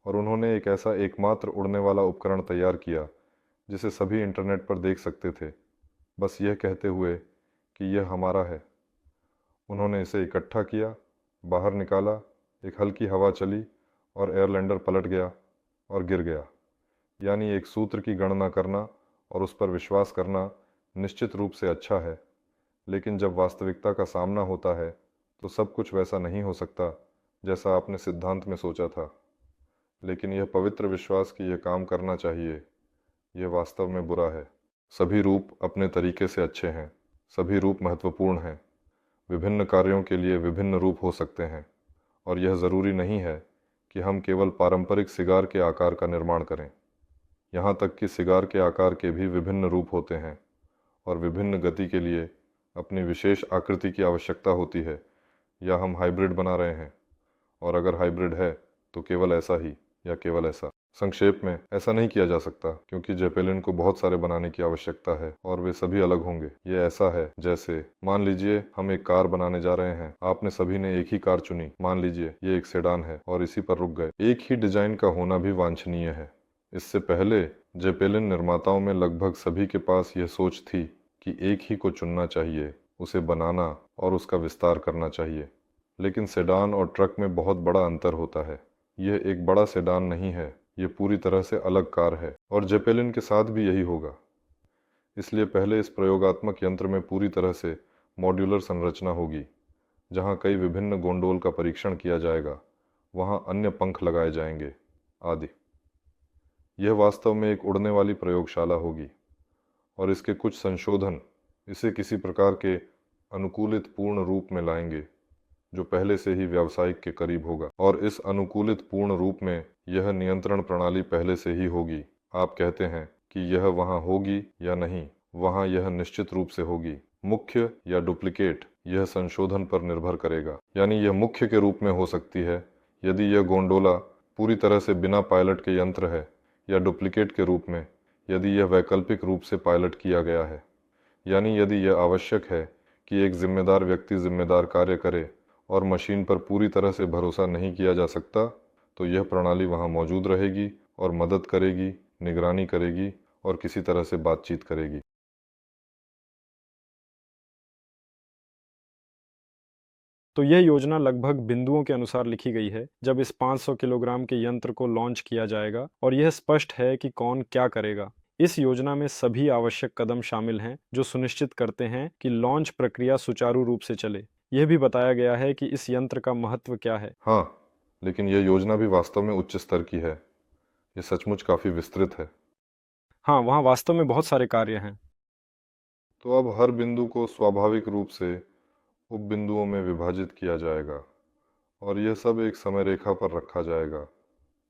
और उन्होंने एक ऐसा एकमात्र उड़ने वाला उपकरण तैयार किया जिसे सभी इंटरनेट पर देख सकते थे, बस यह कहते हुए कि यह हमारा है। उन्होंने इसे इकट्ठा किया, बाहर निकाला, एक हल्की हवा चली और एयरलैंडर पलट गया और गिर गया। यानी एक सूत्र की गणना करना और उस पर विश्वास करना निश्चित रूप से अच्छा है, लेकिन जब वास्तविकता का सामना होता है तो सब कुछ वैसा नहीं हो सकता जैसा आपने सिद्धांत में सोचा था। लेकिन यह पवित्र विश्वास कि यह काम करना चाहिए, यह वास्तव में बुरा है। सभी रूप अपने तरीके से अच्छे हैं, सभी रूप महत्वपूर्ण हैं। विभिन्न कार्यों के लिए विभिन्न रूप हो सकते हैं, और यह ज़रूरी नहीं है कि हम केवल पारंपरिक सिगार के आकार का निर्माण करें। यहाँ तक कि सिगार के आकार के भी विभिन्न रूप होते हैं, और विभिन्न गति के लिए अपनी विशेष आकृति की आवश्यकता होती है। या हम हाइब्रिड बना रहे हैं, और अगर हाइब्रिड है तो केवल ऐसा ही या केवल ऐसा। संक्षेप में, ऐसा नहीं किया जा सकता क्योंकि जेपेलिन को बहुत सारे बनाने की आवश्यकता है और वे सभी अलग होंगे। ये ऐसा है जैसे मान लीजिए हम एक कार बनाने जा रहे हैं, आपने सभी ने एक ही कार चुनी, मान लीजिए ये एक सेडान है, और इसी पर रुक गए। एक ही डिजाइन का होना भी वांछनीय है। इससे पहले जेपेलिन निर्माताओं में लगभग सभी के पास यह सोच थी कि एक ही को चुनना चाहिए, उसे बनाना और उसका विस्तार करना चाहिए। लेकिन सेडान और ट्रक में बहुत बड़ा अंतर होता है। यह एक बड़ा सेडान नहीं है, ये पूरी तरह से अलग कार है, और जेपेलिन के साथ भी यही होगा। इसलिए पहले इस प्रयोगात्मक यंत्र में पूरी तरह से मॉड्यूलर संरचना होगी, जहां कई विभिन्न गोंडोल का परीक्षण किया जाएगा, वहां अन्य पंख लगाए जाएंगे आदि। यह वास्तव में एक उड़ने वाली प्रयोगशाला होगी, और इसके कुछ संशोधन इसे किसी प्रकार के अनुकूलित पूर्ण रूप में लाएंगे जो पहले से ही व्यावसायिक के करीब होगा। और इस अनुकूलित पूर्ण रूप में यह नियंत्रण प्रणाली पहले से ही होगी। आप कहते हैं कि यह वहाँ होगी या नहीं, वहाँ यह निश्चित रूप से होगी। मुख्य या डुप्लीकेट, यह संशोधन पर निर्भर करेगा। यानी यह मुख्य के रूप में हो सकती है यदि यह गोंडोला पूरी तरह से बिना पायलट के यंत्र है, या डुप्लीकेट के रूप में यदि यह वैकल्पिक रूप से पायलट किया गया है। यानी यदि यह आवश्यक है कि एक जिम्मेदार व्यक्ति जिम्मेदार कार्य करे और मशीन पर पूरी तरह से भरोसा नहीं किया जा सकता, तो यह प्रणाली वहाँ मौजूद रहेगी और मदद करेगी, निगरानी करेगी और किसी तरह से बातचीत करेगी। तो यह योजना लगभग बिंदुओं के अनुसार लिखी गई है जब इस 500 किलोग्राम के यंत्र को लॉन्च किया जाएगा, और यह स्पष्ट है कि कौन क्या करेगा। इस योजना में सभी आवश्यक कदम शामिल हैं जो सुनिश्चित करते हैं कि लॉन्च प्रक्रिया सुचारू रूप से चले। यह भी बताया गया है कि इस यंत्र का महत्व क्या है। हाँ, लेकिन यह योजना भी वास्तव में उच्च स्तर की है। यह सचमुच काफ़ी विस्तृत है। हाँ, वहाँ वास्तव में बहुत सारे कार्य हैं। तो अब हर बिंदु को स्वाभाविक रूप से उप बिंदुओं में विभाजित किया जाएगा, और यह सब एक समय रेखा पर रखा जाएगा,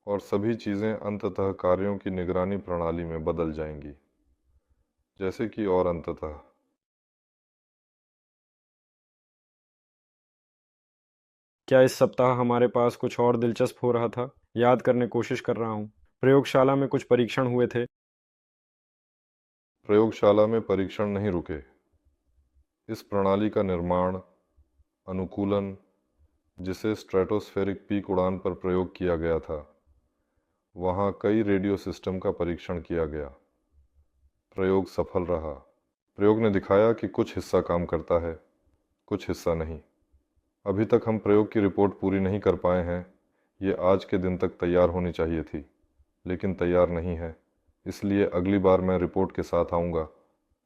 और सभी चीज़ें अंततः कार्यों की निगरानी प्रणाली में बदल जाएंगी। जैसे कि और अंततः क्या इस सप्ताह हमारे पास कुछ और दिलचस्प हो रहा था? याद करने कोशिश कर रहा हूँ। प्रयोगशाला में कुछ परीक्षण हुए थे। प्रयोगशाला में परीक्षण नहीं रुके। इस प्रणाली का निर्माण, अनुकूलन, जिसे स्ट्रेटोस्फेरिक पीक उड़ान पर प्रयोग किया गया था, वहाँ कई रेडियो सिस्टम का परीक्षण किया गया। प्रयोग सफल रहा। प्रयोग ने दिखाया कि कुछ हिस्सा काम करता है, कुछ हिस्सा नहीं। अभी तक हम प्रयोग की रिपोर्ट पूरी नहीं कर पाए हैं। ये आज के दिन तक तैयार होनी चाहिए थी, लेकिन तैयार नहीं है। इसलिए अगली बार मैं रिपोर्ट के साथ आऊँगा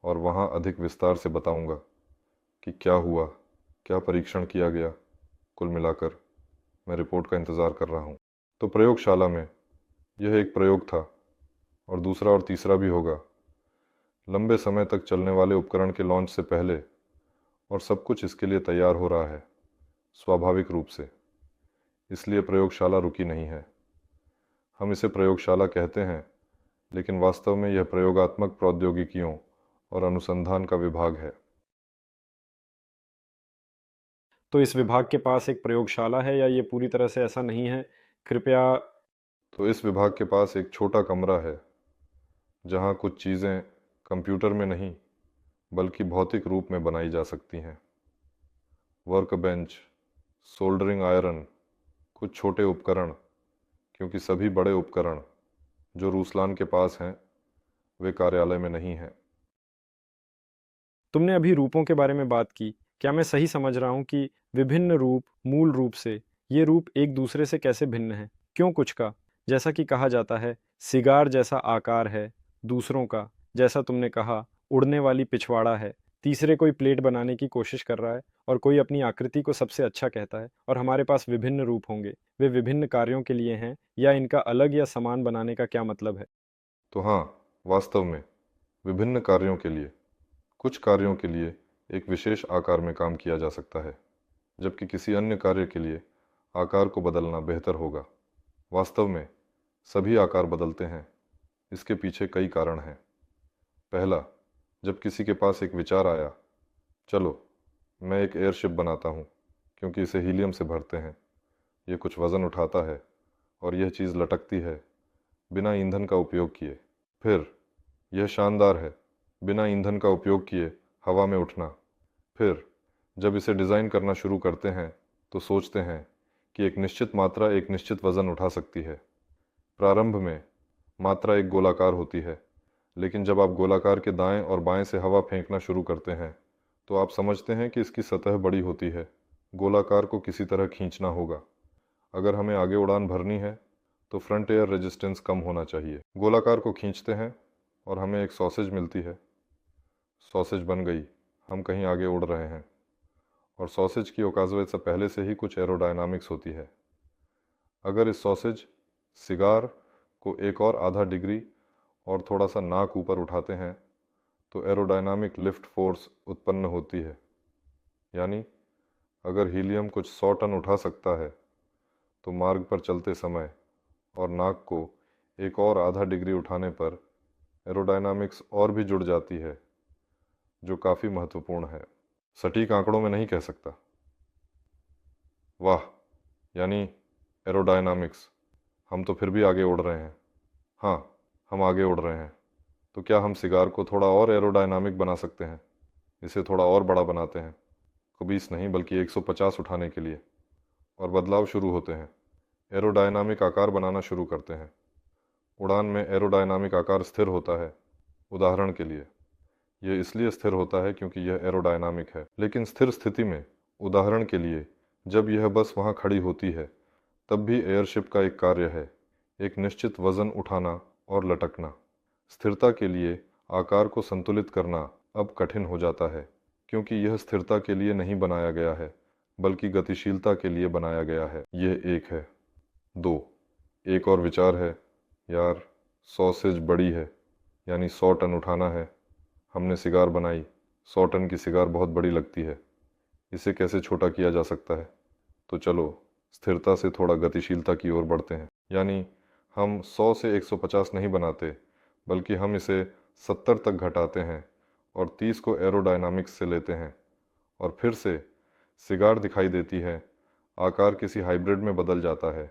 और वहाँ अधिक विस्तार से बताऊँगा कि क्या हुआ, क्या परीक्षण किया गया। कुल मिलाकर मैं रिपोर्ट का इंतज़ार कर रहा हूँ। तो प्रयोगशाला में यह एक प्रयोग था, और दूसरा और तीसरा भी होगा। लंबे समय तक चलने वाले उपकरण के लॉन्च से पहले, और सब कुछ इसके लिए तैयार हो रहा है स्वाभाविक रूप से। इसलिए प्रयोगशाला रुकी नहीं है। हम इसे प्रयोगशाला कहते हैं, लेकिन वास्तव में यह प्रयोगात्मक प्रौद्योगिकियों और अनुसंधान का विभाग है। तो इस विभाग के पास एक प्रयोगशाला है या ये पूरी तरह से ऐसा नहीं है? कृपया। तो इस विभाग के पास एक छोटा कमरा है जहाँ कुछ चीज़ें कंप्यूटर में नहीं बल्कि भौतिक रूप में बनाई जा सकती हैं। वर्क बेंच, सोल्डरिंग आयरन, कुछ छोटे उपकरण, क्योंकि सभी बड़े उपकरण जो रूसलान के पास हैं वे कार्यालय में नहीं हैं। तुमने अभी रूपों के बारे में बात की। क्या मैं सही समझ रहा हूँ कि विभिन्न रूप मूल रूप से ये रूप एक दूसरे से कैसे भिन्न हैं? क्यों कुछ का, जैसा कि कहा जाता है, सिगार जैसा आकार है, दूसरों का, जैसा तुमने कहा, उड़ने वाली पिछवाड़ा है, तीसरे कोई प्लेट बनाने की कोशिश कर रहा है और कोई अपनी आकृति को सबसे अच्छा कहता है और हमारे पास विभिन्न रूप होंगे। वे विभिन्न कार्यों के लिए हैं या इनका अलग या समान बनाने का क्या मतलब है? तो हाँ, वास्तव में विभिन्न कार्यों के लिए, कुछ कार्यों के लिए एक विशेष आकार में काम किया जा सकता है, जबकि किसी अन्य कार्य के लिए आकार को बदलना बेहतर होगा। वास्तव में सभी आकार बदलते हैं। इसके पीछे कई कारण हैं। पहला, जब किसी के पास एक विचार आया, चलो मैं एक एयरशिप बनाता हूँ, क्योंकि इसे हीलियम से भरते हैं, ये कुछ वज़न उठाता है और यह चीज़ लटकती है बिना ईंधन का उपयोग किए। फिर यह शानदार है, बिना ईंधन का उपयोग किए हवा में उठना। फिर जब इसे डिज़ाइन करना शुरू करते हैं तो सोचते हैं कि एक निश्चित मात्रा एक निश्चित वज़न उठा सकती है। प्रारंभ में मात्रा एक गोलाकार होती है, लेकिन जब आप गोलाकार के दाएं और बाएं से हवा फेंकना शुरू करते हैं तो आप समझते हैं कि इसकी सतह बड़ी होती है। गोलाकार को किसी तरह खींचना होगा। अगर हमें आगे उड़ान भरनी है तो फ्रंट एयर रेजिस्टेंस कम होना चाहिए। गोलाकार को खींचते हैं और हमें एक सॉसेज मिलती है। सॉसेज बन गई, हम कहीं आगे उड़ रहे हैं। और सॉसेज की ओकाज़वेट से पहले से ही कुछ एरोडायनामिक्स होती है। अगर इस सॉसेज सिगार को एक और आधा डिग्री और थोड़ा सा नाक ऊपर उठाते हैं तो एरोडायनामिक लिफ्ट फोर्स उत्पन्न होती है। यानी अगर हीलियम कुछ 100 टन उठा सकता है तो मार्ग पर चलते समय और नाक को एक और आधा डिग्री उठाने पर एरोडायनामिक्स और भी जुड़ जाती है, जो काफ़ी महत्वपूर्ण है। सटीक आंकड़ों में नहीं कह सकता। वाह, यानी एरोडायनामिक्स, हम तो फिर भी आगे उड़ रहे हैं। हाँ, हम आगे उड़ रहे हैं। तो क्या हम सिगार को थोड़ा और एरोडायनामिक बना सकते हैं? इसे थोड़ा और बड़ा बनाते हैं, 120 नहीं बल्कि 150 उठाने के लिए। और बदलाव शुरू होते हैं। एरोडायनामिक आकार बनाना शुरू करते हैं। उड़ान में एरोडायनामिक आकार स्थिर होता है। उदाहरण के लिए, यह इसलिए स्थिर होता है क्योंकि यह एरोडायनामिक है। लेकिन स्थिर स्थिति में, उदाहरण के लिए, जब यह बस वहाँ खड़ी होती है, तब भी एयरशिप का एक कार्य है, एक निश्चित वज़न उठाना और लटकना। स्थिरता के लिए आकार को संतुलित करना अब कठिन हो जाता है, क्योंकि यह स्थिरता के लिए नहीं बनाया गया है, बल्कि गतिशीलता के लिए बनाया गया है। यह एक है। 2, एक और विचार है, यार, सॉसेज बड़ी है, यानी 100 टन उठाना है। हमने सिगार बनाई, 100 टन की सिगार बहुत बड़ी लगती है। इसे कैसे छोटा किया जा सकता है? तो चलो स्थिरता से थोड़ा गतिशीलता की ओर बढ़ते हैं। यानी हम 100 से 150 नहीं बनाते, बल्कि हम इसे 70 तक घटाते हैं और 30 को एरोडायनामिक्स से लेते हैं। और फिर से सिगार दिखाई देती है, आकार किसी हाइब्रिड में बदल जाता है,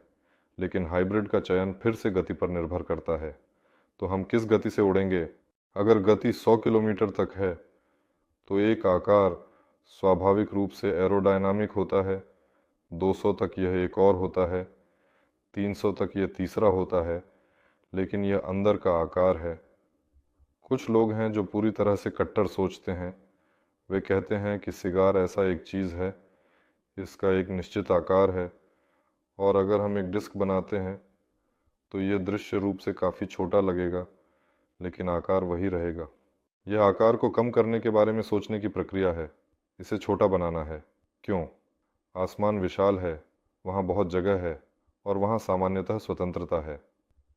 लेकिन हाइब्रिड का चयन फिर से गति पर निर्भर करता है। तो हम किस गति से उड़ेंगे? अगर गति 100 किलोमीटर तक है तो एक आकार स्वाभाविक रूप से एरोडायनामिक होता है, 200 तक यह एक और होता है, 300 तक यह तीसरा होता है, लेकिन यह अंदर का आकार है। कुछ लोग हैं जो पूरी तरह से कट्टर सोचते हैं। वे कहते हैं कि सिगार ऐसा एक चीज़ है, इसका एक निश्चित आकार है, और अगर हम एक डिस्क बनाते हैं तो यह दृश्य रूप से काफ़ी छोटा लगेगा, लेकिन आकार वही रहेगा। यह आकार को कम करने के बारे में सोचने की प्रक्रिया है। इसे छोटा बनाना है। क्यों? आसमान विशाल है, वहाँ बहुत जगह है और वहाँ सामान्यतः स्वतंत्रता है।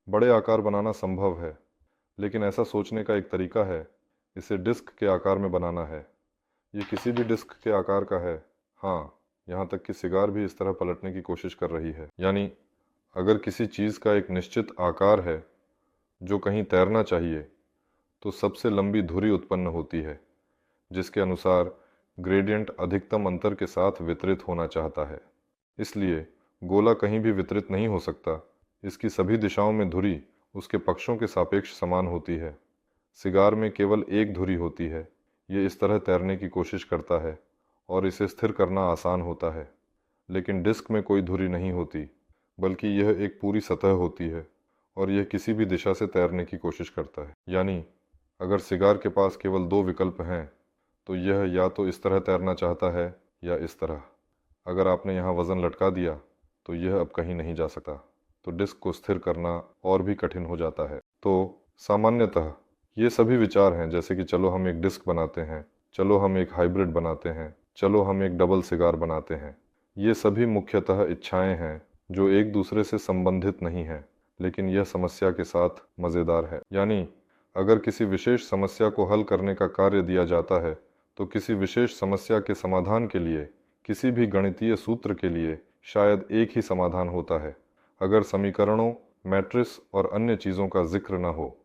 बड़े आकार बनाना संभव है, लेकिन ऐसा सोचने का एक तरीका है, इसे डिस्क के आकार में बनाना है। ये किसी भी डिस्क के आकार का है। हाँ, यहाँ तक कि सिगार भी इस तरह पलटने की कोशिश कर रही है। यानी अगर किसी चीज़ का एक निश्चित आकार है जो कहीं तैरना चाहिए, तो सबसे लंबी धुरी उत्पन्न होती है, जिसके अनुसार ग्रेडियंट अधिकतम अंतर के साथ वितरित होना चाहता है। इसलिए गोला कहीं भी वितरित नहीं हो सकता। इसकी सभी दिशाओं में धुरी उसके पक्षों के सापेक्ष समान होती है। सिगार में केवल एक धुरी होती है। ये इस तरह तैरने की कोशिश करता है और इसे स्थिर करना आसान होता है। लेकिन डिस्क में कोई धुरी नहीं होती, बल्कि यह एक पूरी सतह होती है और यह किसी भी दिशा से तैरने की कोशिश करता है। यानी अगर सिगार के पास केवल 2 विकल्प हैं, तो यह या तो इस तरह तैरना चाहता है या इस तरह। अगर आपने यहाँ वज़न लटका दिया तो यह अब कहीं नहीं जा सकता, तो डिस्क को स्थिर करना और भी कठिन हो जाता है। तो सामान्यतः ये सभी विचार हैं, जैसे कि चलो हम एक डिस्क बनाते हैं, चलो हम एक हाइब्रिड बनाते हैं, चलो हम एक डबल सिगार बनाते हैं। ये सभी मुख्यतः इच्छाएं हैं जो एक दूसरे से संबंधित नहीं हैं, लेकिन यह समस्या के साथ मज़ेदार है। यानी अगर किसी विशेष समस्या को हल करने का कार्य दिया जाता है तो किसी विशेष समस्या के समाधान के लिए किसी भी गणितीय सूत्र के लिए शायद एक ही समाधान होता है, अगर समीकरणों, मैट्रिक्स और अन्य चीज़ों का जिक्र न हो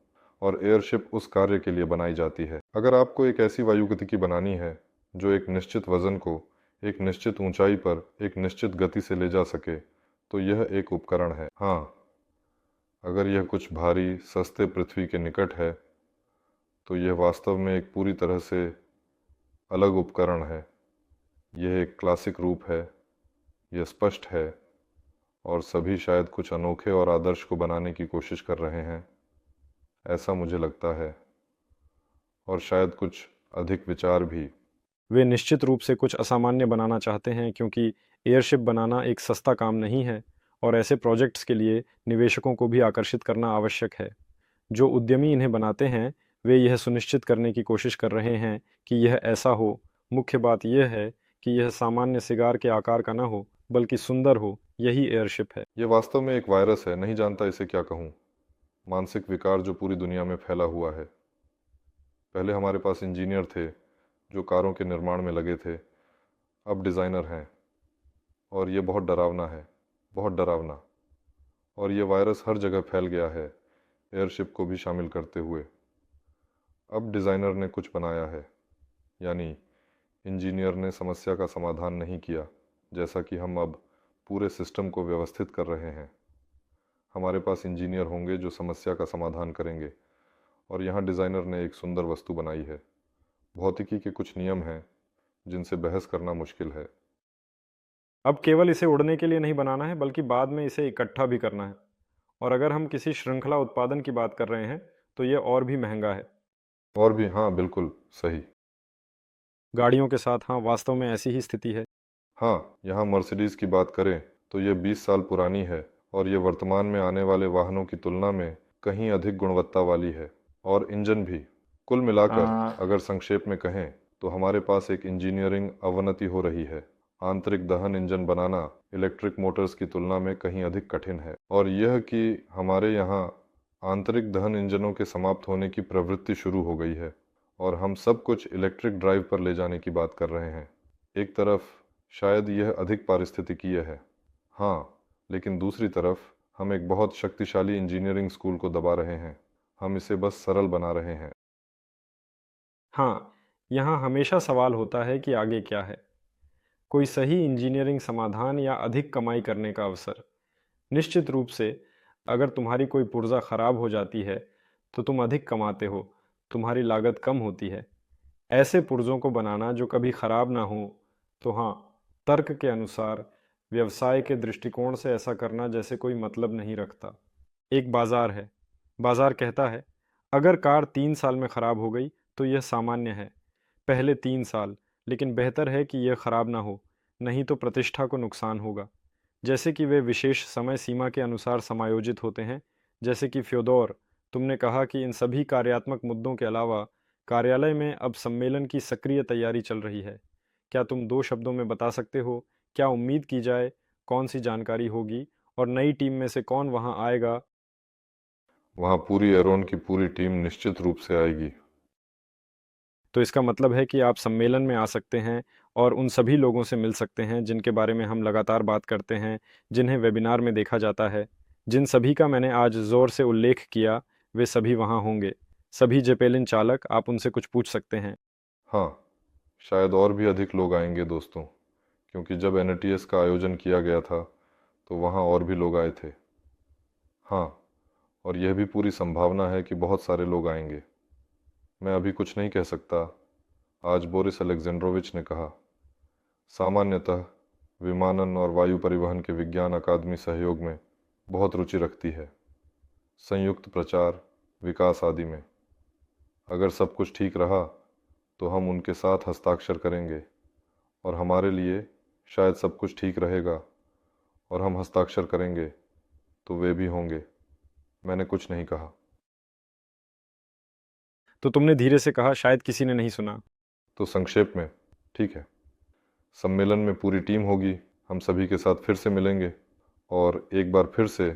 और एयरशिप उस कार्य के लिए बनाई जाती है। अगर आपको एक ऐसी वायुगतिकी बनानी है जो एक निश्चित वजन को एक निश्चित ऊंचाई पर एक निश्चित गति से ले जा सके, तो यह एक उपकरण है। हाँ, अगर यह कुछ भारी सस्ते पृथ्वी के निकट है तो यह वास्तव में एक पूरी तरह से अलग उपकरण है। यह एक क्लासिक रूप है, यह स्पष्ट है, और सभी शायद कुछ अनोखे और आदर्श को बनाने की कोशिश कर रहे हैं, ऐसा मुझे लगता है, और शायद कुछ अधिक विचार भी। वे निश्चित रूप से कुछ असामान्य बनाना चाहते हैं, क्योंकि एयरशिप बनाना एक सस्ता काम नहीं है और ऐसे प्रोजेक्ट्स के लिए निवेशकों को भी आकर्षित करना आवश्यक है। जो उद्यमी इन्हें बनाते हैं वे यह सुनिश्चित करने की कोशिश कर रहे हैं कि यह ऐसा हो। मुख्य बात यह है कि यह सामान्य सिगार के आकार का न हो, बल्कि सुंदर हो। यही एयरशिप है। यह वास्तव में एक वायरस है, नहीं जानता इसे क्या कहूँ। मानसिक विकार जो पूरी दुनिया में फैला हुआ है। पहले हमारे पास इंजीनियर थे जो कारों के निर्माण में लगे थे, अब डिज़ाइनर हैं, और ये बहुत डरावना है, बहुत डरावना। और ये वायरस हर जगह फैल गया है, एयरशिप को भी शामिल करते हुए। अब डिज़ाइनर ने कुछ बनाया है, यानी इंजीनियर ने समस्या का समाधान नहीं किया, जैसा कि हम अब पूरे सिस्टम को व्यवस्थित कर रहे हैं। हमारे पास इंजीनियर होंगे जो समस्या का समाधान करेंगे, और यहाँ डिज़ाइनर ने एक सुंदर वस्तु बनाई है। भौतिकी के कुछ नियम हैं जिनसे बहस करना मुश्किल है। अब केवल इसे उड़ने के लिए नहीं बनाना है, बल्कि बाद में इसे इकट्ठा भी करना है। और अगर हम किसी श्रृंखला उत्पादन की बात कर रहे हैं तो यह और भी महंगा है। और भी, हाँ बिल्कुल सही। गाड़ियों के साथ हाँ, वास्तव में ऐसी ही स्थिति है। हाँ, यहाँ मर्सिडीज़ की बात करें तो ये 20 साल पुरानी है, और ये वर्तमान में आने वाले वाहनों की तुलना में कहीं अधिक गुणवत्ता वाली है, और इंजन भी। कुल मिलाकर अगर संक्षेप में कहें तो हमारे पास एक इंजीनियरिंग अवनति हो रही है। आंतरिक दहन इंजन बनाना इलेक्ट्रिक मोटर्स की तुलना में कहीं अधिक कठिन है, और यह कि हमारे यहाँ आंतरिक दहन इंजनों के समाप्त होने की प्रवृत्ति शुरू हो गई है, और हम सब कुछ इलेक्ट्रिक ड्राइव पर ले जाने की बात कर रहे हैं। एक तरफ शायद यह अधिक पारिस्थितिकीय है, हाँ, लेकिन दूसरी तरफ हम एक बहुत शक्तिशाली इंजीनियरिंग स्कूल को दबा रहे हैं। हम इसे बस सरल बना रहे हैं। हाँ, यहाँ हमेशा सवाल होता है कि आगे क्या है। कोई सही इंजीनियरिंग समाधान या अधिक कमाई करने का अवसर। निश्चित रूप से अगर तुम्हारी कोई पुर्जा खराब हो जाती है तो तुम अधिक कमाते हो, तुम्हारी लागत कम होती है। ऐसे पुर्जों को बनाना जो कभी खराब ना हो, तो हाँ, तर्क के अनुसार व्यवसाय के दृष्टिकोण से ऐसा करना जैसे कोई मतलब नहीं रखता। एक बाजार है। बाजार कहता है अगर कार 3 साल में खराब हो गई तो यह सामान्य है, पहले 3 साल, लेकिन बेहतर है कि यह खराब ना हो, नहीं तो प्रतिष्ठा को नुकसान होगा। जैसे कि वे विशेष समय सीमा के अनुसार समायोजित होते हैं। जैसे कि फ्योदोर, तुमने कहा कि इन सभी कार्यात्मक मुद्दों के अलावा कार्यालय में अब सम्मेलन की सक्रिय तैयारी चल रही है। क्या तुम 2 शब्दों में बता सकते हो क्या उम्मीद की जाए, कौन सी जानकारी होगी और नई टीम में से कौन वहां आएगा? वहाँ पूरी एरोन की पूरी टीम निश्चित रूप से आएगी। तो इसका मतलब है कि आप सम्मेलन में आ सकते हैं और उन सभी लोगों से मिल सकते हैं जिनके बारे में हम लगातार बात करते हैं, जिन्हें वेबिनार में देखा जाता है। जिन सभी का मैंने आज ज़ोर से उल्लेख किया वे सभी वहाँ होंगे। सभी जेपेलिन चालक, आप उनसे कुछ पूछ सकते हैं। हाँ, शायद और भी अधिक लोग आएंगे दोस्तों, क्योंकि जब एनटीएस का आयोजन किया गया था तो वहाँ और भी लोग आए थे। हाँ, और यह भी पूरी संभावना है कि बहुत सारे लोग आएंगे। मैं अभी कुछ नहीं कह सकता, आज बोरिस अलेक्जेंड्रोविच ने कहा। सामान्यतः विमानन और वायु परिवहन के विज्ञान अकादमी सहयोग में बहुत रुचि रखती है, संयुक्त प्रचार, विकास आदि में। अगर सब कुछ ठीक रहा तो हम उनके साथ हस्ताक्षर करेंगे और हमारे लिए शायद सब कुछ ठीक रहेगा, और हम हस्ताक्षर करेंगे तो वे भी होंगे। मैंने कुछ नहीं कहा। तो तुमने धीरे से कहा, शायद किसी ने नहीं सुना। तो संक्षेप में, ठीक है, सम्मेलन में पूरी टीम होगी, हम सभी के साथ फिर से मिलेंगे और एक बार फिर से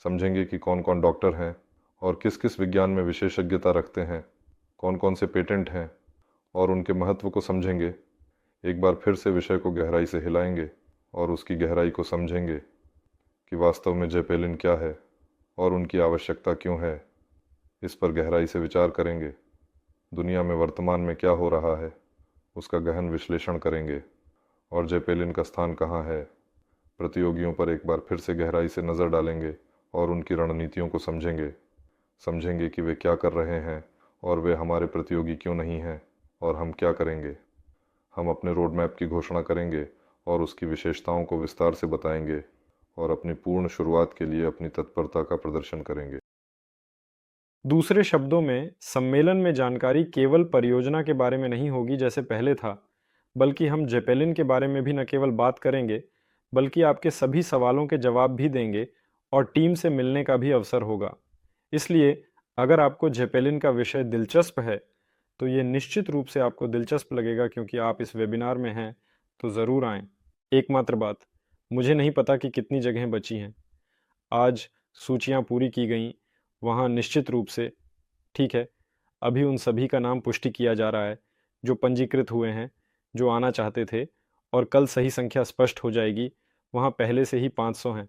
समझेंगे कि कौन कौन डॉक्टर हैं और किस किस विज्ञान में विशेषज्ञता रखते हैं, कौन कौन से पेटेंट हैं, और उनके महत्व को समझेंगे। एक बार फिर से विषय को गहराई से हिलाएंगे और उसकी गहराई को समझेंगे कि वास्तव में जेपेलिन क्या है और उनकी आवश्यकता क्यों है। इस पर गहराई से विचार करेंगे। दुनिया में वर्तमान में क्या हो रहा है उसका गहन विश्लेषण करेंगे और जेपेलिन का स्थान कहाँ है। प्रतियोगियों पर एक बार फिर से गहराई से नज़र डालेंगे और उनकी रणनीतियों को समझेंगे कि वे क्या कर रहे हैं और वे हमारे प्रतियोगी क्यों नहीं हैं और हम क्या करेंगे। हम अपने रोड मैप की घोषणा करेंगे और उसकी विशेषताओं को विस्तार से बताएंगे और अपनी पूर्ण शुरुआत के लिए अपनी तत्परता का प्रदर्शन करेंगे। दूसरे शब्दों में, सम्मेलन में जानकारी केवल परियोजना के बारे में नहीं होगी जैसे पहले था, बल्कि हम जेपेलिन के बारे में भी न केवल बात करेंगे, बल्कि आपके सभी सवालों के जवाब भी देंगे और टीम से मिलने का भी अवसर होगा। इसलिए अगर आपको जेपेलिन का विषय दिलचस्प है, तो ये निश्चित रूप से आपको दिलचस्प लगेगा, क्योंकि आप इस वेबिनार में हैं, तो ज़रूर आएं। एकमात्र बात, मुझे नहीं पता कि कितनी जगहें बची हैं। आज सूचियां पूरी की गईं, वहां निश्चित रूप से, ठीक है, अभी उन सभी का नाम पुष्टि किया जा रहा है जो पंजीकृत हुए हैं, जो आना चाहते थे, और कल सही संख्या स्पष्ट हो जाएगी। वहाँ पहले से ही 500 हैं।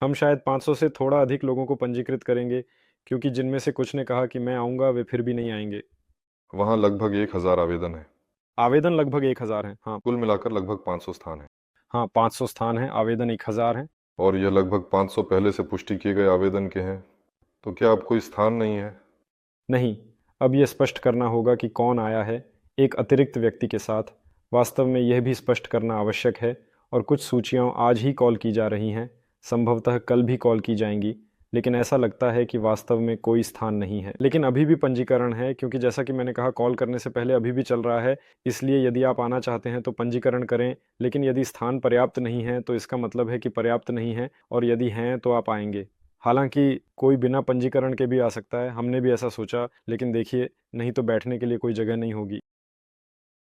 हम शायद 500 से थोड़ा अधिक लोगों को पंजीकृत करेंगे, क्योंकि जिनमें से कुछ ने कहा कि मैं आऊँगा, वे फिर भी नहीं आएंगे। वहाँ लगभग 1000 आवेदन हैं। आवेदन लगभग 1000 हैं। हाँ। कुल मिलाकर लगभग 500 स्थान हैं। हाँ, 500 स्थान हैं, आवेदन 1000 हैं। और यह लगभग 500 पहले से पुष्टि किए गए आवेदन के हैं। तो क्या अब कोई स्थान नहीं है? नहीं, अब यह स्पष्ट करना होगा कि कौन आया है, एक अतिरिक्त व्यक्ति के साथ। वास्तव में यह भी स्पष्ट करना आवश्यक है, और कुछ सूचियाँ आज ही कॉल की जा रही हैं, संभवतः कल भी कॉल की जाएंगी, लेकिन ऐसा लगता है कि वास्तव में कोई स्थान नहीं है। लेकिन अभी भी पंजीकरण है, क्योंकि जैसा कि मैंने कहा, कॉल करने से पहले अभी भी चल रहा है। इसलिए यदि आप आना चाहते हैं तो पंजीकरण करें, लेकिन यदि स्थान पर्याप्त नहीं है तो इसका मतलब है कि पर्याप्त नहीं है, और यदि हैं तो आप आएंगे। हालांकि कोई बिना पंजीकरण के भी आ सकता है, हमने भी ऐसा सोचा, लेकिन देखिए, नहीं तो बैठने के लिए कोई जगह नहीं होगी।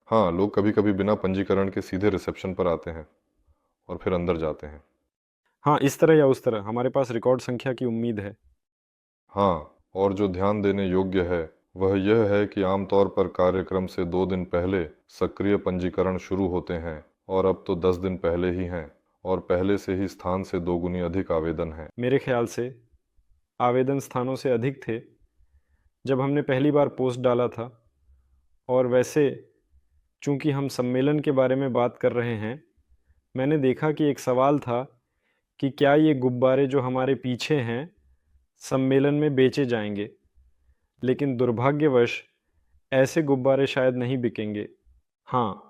हाँ, लोग कभी कभी बिना पंजीकरण के सीधे रिसेप्शन पर आते हैं और फिर अंदर जाते हैं। हाँ, इस तरह या उस तरह हमारे पास रिकॉर्ड संख्या की उम्मीद है। हाँ, और जो ध्यान देने योग्य है वह यह है कि आमतौर पर कार्यक्रम से 2 दिन पहले सक्रिय पंजीकरण शुरू होते हैं, और अब तो 10 दिन पहले ही हैं, और पहले से ही स्थान से दोगुनी अधिक आवेदन हैं। मेरे ख्याल से आवेदन स्थानों से अधिक थे जब हमने पहली बार पोस्ट डाला था। और वैसे, चूंकि हम सम्मेलन के बारे में बात कर रहे हैं, मैंने देखा कि एक सवाल था कि क्या ये गुब्बारे जो हमारे पीछे हैं सम्मेलन में बेचे जाएंगे। लेकिन दुर्भाग्यवश ऐसे गुब्बारे शायद नहीं बिकेंगे। हाँ,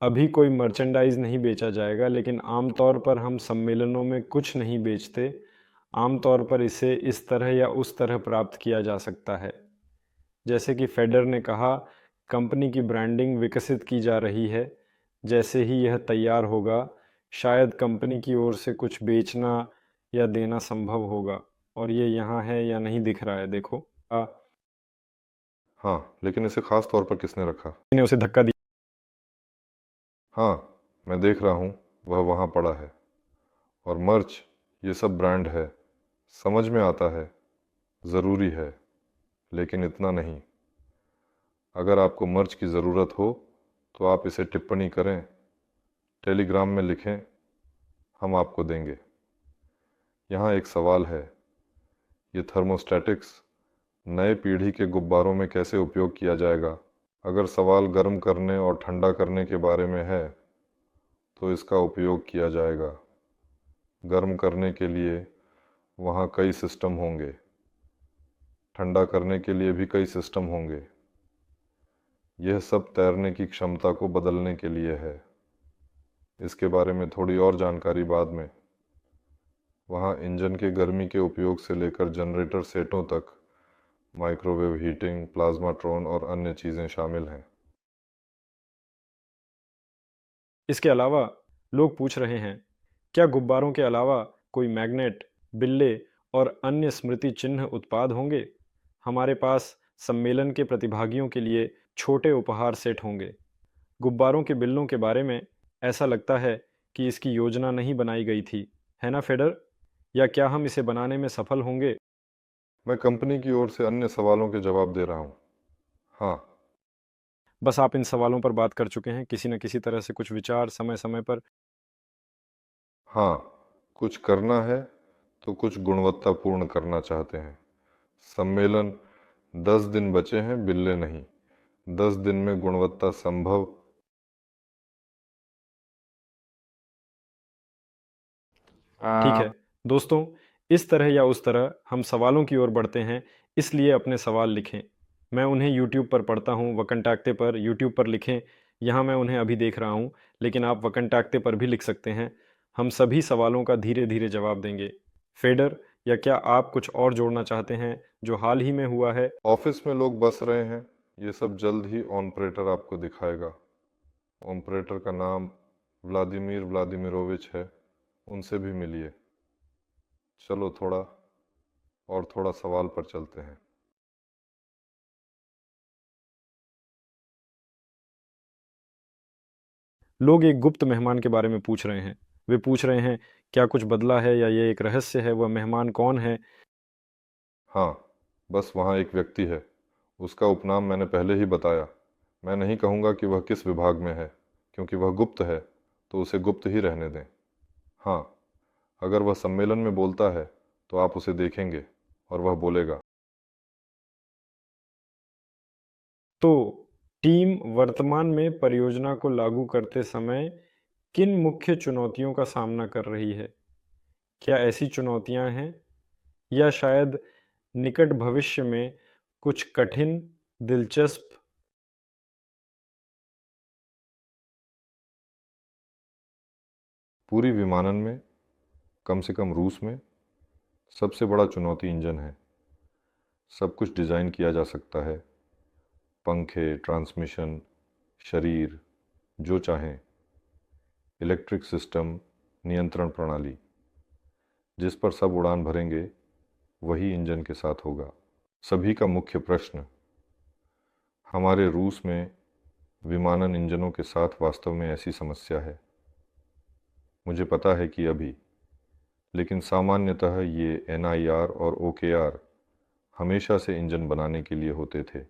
अभी कोई मर्चेंडाइज नहीं बेचा जाएगा, लेकिन आमतौर पर हम सम्मेलनों में कुछ नहीं बेचते। आमतौर पर इसे इस तरह या उस तरह प्राप्त किया जा सकता है। जैसे कि फेडर ने कहा, कंपनी की ब्रांडिंग विकसित की जा रही है। जैसे ही यह तैयार होगा, शायद कंपनी की ओर से कुछ बेचना या देना संभव होगा। और ये यहाँ है या नहीं दिख रहा है, देखो। हाँ, लेकिन इसे खास तौर पर किसने रखा? ने उसे धक्का दिया। हाँ, मैं देख रहा हूँ, वह वहाँ पड़ा है। और मर्च, ये सब ब्रांड है, समझ में आता है, ज़रूरी है, लेकिन इतना नहीं। अगर आपको मर्च की ज़रूरत हो तो आप इसे टिप्पणी करें, टेलीग्राम में लिखें, हम आपको देंगे। यहाँ एक सवाल है, ये थर्मोस्टैटिक्स नए पीढ़ी के गुब्बारों में कैसे उपयोग किया जाएगा? अगर सवाल गर्म करने और ठंडा करने के बारे में है तो इसका उपयोग किया जाएगा। गर्म करने के लिए वहाँ कई सिस्टम होंगे, ठंडा करने के लिए भी कई सिस्टम होंगे। यह सब तैरने की क्षमता को बदलने के लिए है। इसके बारे में थोड़ी और जानकारी बाद में। वहाँ इंजन के गर्मी के उपयोग से लेकर जनरेटर सेटों तक माइक्रोवेव हीटिंग, प्लाज्माट्रॉन और अन्य चीज़ें शामिल हैं। इसके अलावा लोग पूछ रहे हैं, क्या गुब्बारों के अलावा कोई मैग्नेट, बिल्ले और अन्य स्मृति चिन्ह उत्पाद होंगे? हमारे पास सम्मेलन के प्रतिभागियों के लिए छोटे उपहार सेट होंगे। गुब्बारों के बिल्लों के बारे में ऐसा लगता है कि इसकी योजना नहीं बनाई गई थी, है ना फेडर? या क्या हम इसे बनाने में सफल होंगे? मैं कंपनी की ओर से अन्य सवालों के जवाब दे रहा हूँ। हाँ। बस आप इन सवालों पर बात कर चुके हैं, किसी न किसी तरह से कुछ विचार समय समय पर। हाँ, कुछ करना है तो कुछ गुणवत्तापूर्ण करना चाहते हैं। सम्मेलन 10 दिन बचे हैं, बिल्ले नहीं। 10 दिन में गुणवत्ता संभव। ठीक है दोस्तों, इस तरह या उस तरह हम सवालों की ओर बढ़ते हैं, इसलिए अपने सवाल लिखें। मैं उन्हें यूट्यूब पर पढ़ता हूँ, वकंटाक्ते पर यूट्यूब पर लिखें। यहाँ मैं उन्हें अभी देख रहा हूँ, लेकिन आप वकंटाक्ते पर भी लिख सकते हैं। हम सभी सवालों का धीरे धीरे जवाब देंगे। फेडर, या क्या आप कुछ और जोड़ना चाहते हैं जो हाल ही में हुआ है? ऑफिस में लोग बस रहे हैं, ये सब जल्द ही ऑपरेटर आपको दिखाएगा। ऑपरेटर का नाम व्लादिमीर व्लादिमीरोविच है, उनसे भी मिलिए। चलो थोड़ा सवाल पर चलते हैं। लोग एक गुप्त मेहमान के बारे में पूछ रहे हैं। वे पूछ रहे हैं, क्या कुछ बदला है या ये एक रहस्य है? वह मेहमान कौन है? हाँ, बस वहाँ एक व्यक्ति है, उसका उपनाम मैंने पहले ही बताया। मैं नहीं कहूँगा कि वह किस विभाग में है, क्योंकि वह गुप्त है, तो उसे गुप्त ही रहने दें। हाँ, अगर वह सम्मेलन में बोलता है तो आप उसे देखेंगे और वह बोलेगा। तो टीम वर्तमान में परियोजना को लागू करते समय किन मुख्य चुनौतियों का सामना कर रही है? क्या ऐसी चुनौतियां हैं, या शायद निकट भविष्य में कुछ कठिन, दिलचस्प? पूरी विमानन में, कम से कम रूस में, सबसे बड़ा चुनौती इंजन है। सब कुछ डिज़ाइन किया जा सकता है, पंखे, ट्रांसमिशन, शरीर, जो चाहें। इलेक्ट्रिक सिस्टम, नियंत्रण प्रणाली, जिस पर सब उड़ान भरेंगे वही इंजन के साथ होगा। सभी का मुख्य प्रश्न, हमारे रूस में विमानन इंजनों के साथ वास्तव में ऐसी समस्या है। मुझे पता है कि अभी, लेकिन सामान्यतः ये NIR और OKR हमेशा से इंजन बनाने के लिए होते थे,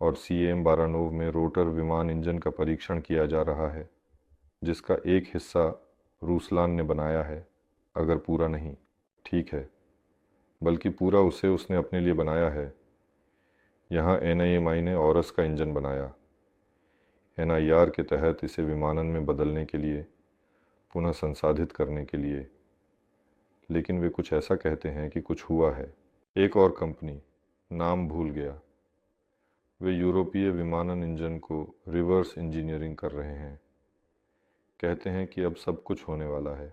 और CM बारानोव में रोटर विमान इंजन का परीक्षण किया जा रहा है, जिसका एक हिस्सा रूसलान ने बनाया है, अगर पूरा नहीं। ठीक है, बल्कि पूरा उसे उसने अपने लिए बनाया है। यहाँ NIMI ने औरस का इंजन बनाया, NIR के तहत इसे विमानन में बदलने के लिए, पुनः संसाधित करने के लिए। लेकिन वे कुछ ऐसा कहते हैं कि कुछ हुआ है। एक और कंपनी, नाम भूल गया, वे यूरोपीय विमानन इंजन को रिवर्स इंजीनियरिंग कर रहे हैं। कहते हैं कि अब सब कुछ होने वाला है।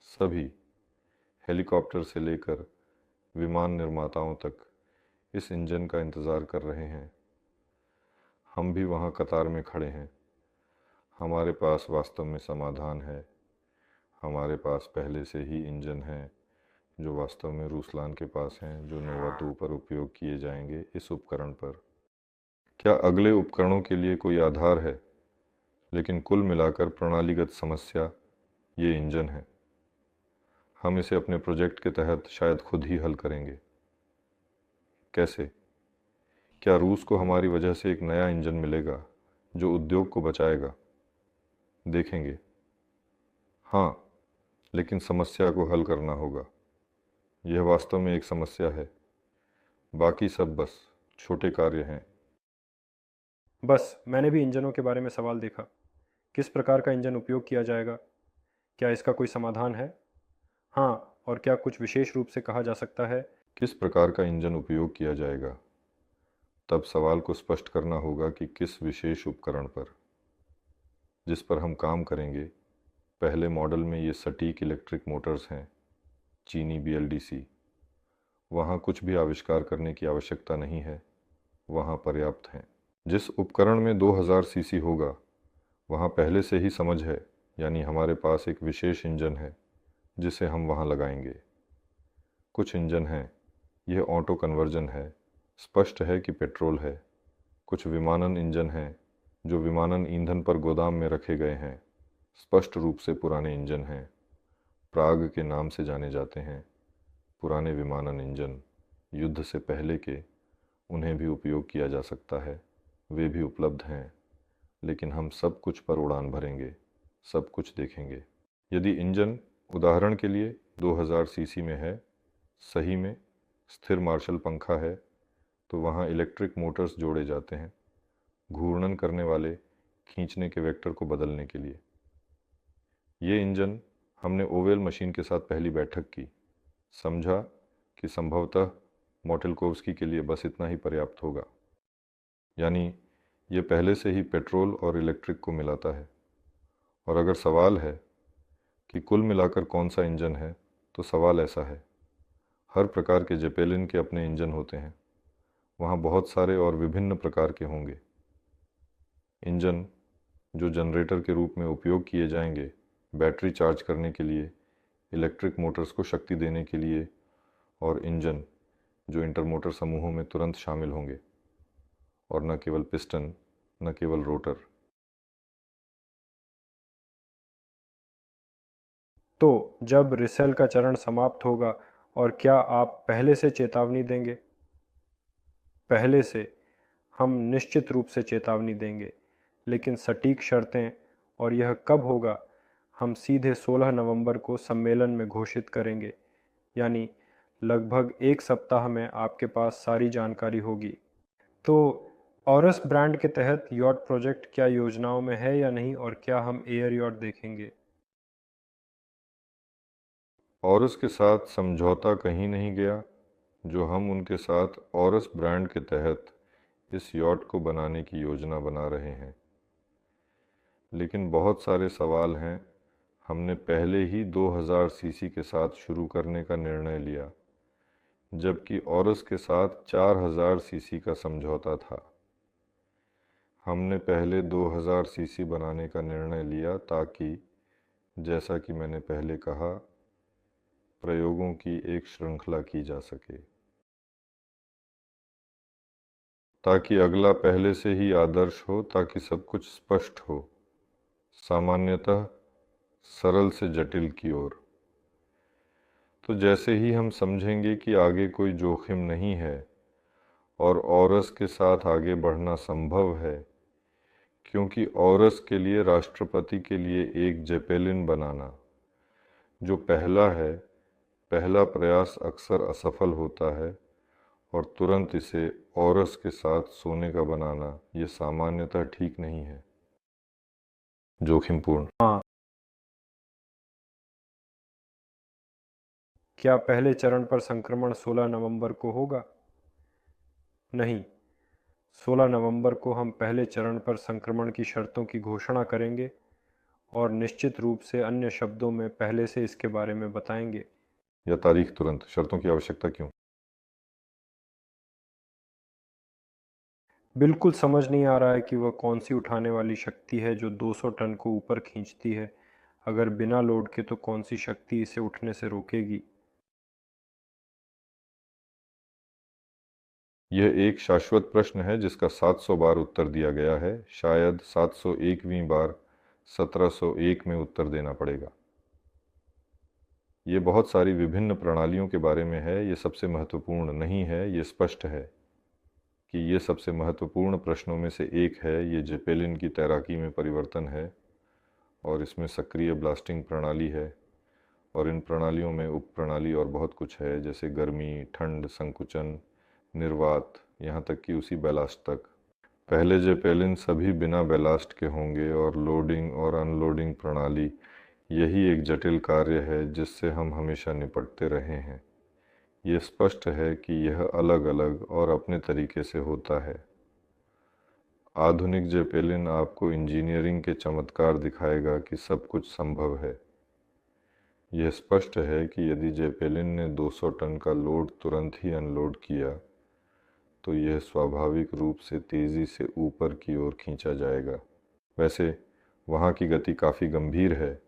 सभी, हेलीकॉप्टर से लेकर विमान निर्माताओं तक, इस इंजन का इंतज़ार कर रहे हैं। हम भी वहाँ कतार में खड़े हैं। हमारे पास वास्तव में समाधान है। हमारे पास पहले से ही इंजन हैं, जो वास्तव में रूसलान के पास हैं, जो नोवा 2 पर उपयोग किए जाएंगे इस उपकरण पर। क्या अगले उपकरणों के लिए कोई आधार है? लेकिन कुल मिलाकर प्रणालीगत समस्या ये इंजन है। हम इसे अपने प्रोजेक्ट के तहत शायद खुद ही हल करेंगे। कैसे? क्या रूस को हमारी वजह से एक नया इंजन मिलेगा जो उद्योग को बचाएगा? देखेंगे। हाँ, लेकिन समस्या को हल करना होगा। यह वास्तव में एक समस्या है, बाकी सब बस छोटे कार्य हैं। बस मैंने भी इंजनों के बारे में सवाल देखा। किस प्रकार का इंजन उपयोग किया जाएगा? क्या इसका कोई समाधान है? हाँ, और क्या कुछ विशेष रूप से कहा जा सकता है? किस प्रकार का इंजन उपयोग किया जाएगा? तब सवाल को स्पष्ट करना होगा कि किस विशेष उपकरण पर, जिस पर हम काम करेंगे। पहले मॉडल में ये सटीक इलेक्ट्रिक मोटर्स हैं, चीनी BLDC। वहाँ कुछ भी आविष्कार करने की आवश्यकता नहीं है, वहाँ पर्याप्त हैं। जिस उपकरण में 2000 cc होगा, वहाँ पहले से ही समझ है, यानी हमारे पास एक विशेष इंजन है जिसे हम वहाँ लगाएंगे। कुछ इंजन हैं, यह ऑटो कन्वर्जन है, स्पष्ट है कि पेट्रोल है। कुछ विमानन इंजन हैं जो विमानन ईंधन पर गोदाम में रखे गए हैं, स्पष्ट रूप से पुराने इंजन हैं, प्राग के नाम से जाने जाते हैं। पुराने विमानन इंजन, युद्ध से पहले के, उन्हें भी उपयोग किया जा सकता है, वे भी उपलब्ध हैं। लेकिन हम सब कुछ पर उड़ान भरेंगे, सब कुछ देखेंगे। यदि इंजन उदाहरण के लिए 2000 सीसी में है, सही में स्थिर मार्शल पंखा है, तो वहाँ इलेक्ट्रिक मोटर्स जोड़े जाते हैं, घूर्णन करने वाले खींचने के वेक्टर को बदलने के लिए। ये इंजन हमने ओवेल मशीन के साथ पहली बैठक की, समझा कि संभवतः मोटेल्कोव्स्की के लिए बस इतना ही पर्याप्त होगा, यानी ये पहले से ही पेट्रोल और इलेक्ट्रिक को मिलाता है। और अगर सवाल है कि कुल मिलाकर कौन सा इंजन है, तो सवाल ऐसा है, हर प्रकार के जेपेलिन के अपने इंजन होते हैं, वहाँ बहुत सारे और विभिन्न प्रकार के होंगे। इंजन जो जनरेटर के रूप में उपयोग किए जाएंगे, बैटरी चार्ज करने के लिए, इलेक्ट्रिक मोटर्स को शक्ति देने के लिए, और इंजन जो इंटरमोटर समूहों में तुरंत शामिल होंगे, और न केवल पिस्टन, न केवल रोटर। तो जब रिसेल का चरण समाप्त होगा, और क्या आप पहले से चेतावनी देंगे? पहले से हम निश्चित रूप से चेतावनी देंगे, लेकिन सटीक शर्तें और यह कब होगा, हम सीधे 16 नवंबर को सम्मेलन में घोषित करेंगे, यानी लगभग एक सप्ताह में आपके पास सारी जानकारी होगी। तो ऑरस ब्रांड के तहत यॉट प्रोजेक्ट क्या योजनाओं में है या नहीं, और क्या हम एयर यॉट देखेंगे? और उसके साथ समझौता कहीं नहीं गया, जो हम उनके साथ ऑरस ब्रांड के तहत इस यॉट को बनाने की योजना बना रहे हैं। लेकिन बहुत सारे सवाल हैं। हमने पहले ही 2000 सीसी के साथ शुरू करने का निर्णय लिया, जबकि ऑरस के साथ 4000 सीसी का समझौता था। हमने पहले 2000 सीसी बनाने का निर्णय लिया ताकि, जैसा कि मैंने पहले कहा, प्रयोगों की एक श्रृंखला की जा सके, ताकि अगला पहले से ही आदर्श हो, ताकि सब कुछ स्पष्ट हो, सामान्यतः सरल से जटिल की ओर। तो जैसे ही हम समझेंगे कि आगे कोई जोखिम नहीं है और ऑरस के साथ आगे बढ़ना संभव है, क्योंकि ऑरस के लिए राष्ट्रपति के लिए एक जेपेलिन बनाना जो पहला है, पहला प्रयास अक्सर असफल होता है, और तुरंत इसे ऑरस के साथ सोने का बनाना ये सामान्यतः ठीक नहीं है, जोखिमपूर्ण। हाँ। क्या पहले चरण पर संक्रमण 16 नवंबर को होगा? नहीं, 16 नवंबर को हम पहले चरण पर संक्रमण की शर्तों की घोषणा करेंगे, और निश्चित रूप से अन्य शब्दों में पहले से इसके बारे में बताएंगे। यह तारीख तुरंत, शर्तों की आवश्यकता क्यों? बिल्कुल समझ नहीं आ रहा है कि वह कौन सी उठाने वाली शक्ति है जो 200 टन को ऊपर खींचती है। अगर बिना लोड के, तो कौन सी शक्ति इसे उठने से रोकेगी? यह एक शाश्वत प्रश्न है जिसका 700 बार उत्तर दिया गया है, शायद 701वीं बार 1701 में उत्तर देना पड़ेगा। ये बहुत सारी विभिन्न प्रणालियों के बारे में है, ये सबसे महत्वपूर्ण नहीं है। ये स्पष्ट है कि ये सबसे महत्वपूर्ण प्रश्नों में से एक है। ये जेपेलिन की तैराकी में परिवर्तन है, और इसमें सक्रिय ब्लास्टिंग प्रणाली है, और इन प्रणालियों में उप प्रणाली और बहुत कुछ है, जैसे गर्मी, ठंड, संकुचन, निर्वात, यहाँ तक कि उसी बैलास्ट तक। पहले जेपेलिन सभी बिना बैलास्ट के होंगे, और लोडिंग और अनलोडिंग प्रणाली, यही एक जटिल कार्य है जिससे हम हमेशा निपटते रहे हैं। ये स्पष्ट है कि यह अलग अलग और अपने तरीके से होता है। आधुनिक जेपेलिन आपको इंजीनियरिंग के चमत्कार दिखाएगा कि सब कुछ संभव है। यह स्पष्ट है कि यदि जेपेलिन ने 200 टन का लोड तुरंत ही अनलोड किया, तो यह स्वाभाविक रूप से तेज़ी से ऊपर की ओर खींचा जाएगा। वैसे वहाँ की गति काफ़ी गंभीर है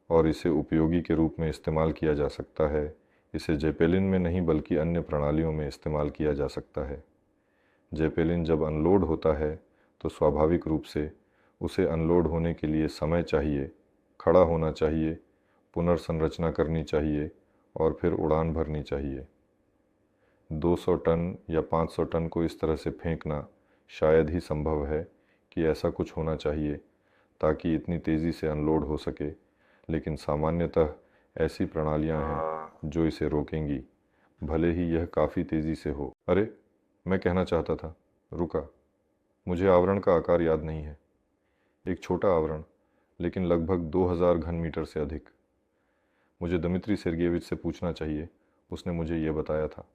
और इसे उपयोगी के रूप में इस्तेमाल किया जा सकता है। इसे जेपेलिन में नहीं बल्कि अन्य प्रणालियों में इस्तेमाल किया जा सकता है। जेपेलिन जब अनलोड होता है तो स्वाभाविक रूप से उसे अनलोड होने के लिए समय चाहिए, खड़ा होना चाहिए, पुनर्संरचना करनी चाहिए और फिर उड़ान भरनी चाहिए। 200 टन या 500 टन को इस तरह से फेंकना शायद ही संभव है कि ऐसा कुछ होना चाहिए ताकि इतनी तेज़ी से अनलोड हो सके, लेकिन सामान्यतः ऐसी प्रणालियां हैं जो इसे रोकेंगी, भले ही यह काफ़ी तेज़ी से हो। अरे, मैं कहना चाहता था, रुका, मुझे आवरण का आकार याद नहीं है। एक छोटा आवरण, लेकिन लगभग 2000 घन मीटर से अधिक। मुझे दमित्री सेर्गेविच से पूछना चाहिए, उसने मुझे यह बताया था।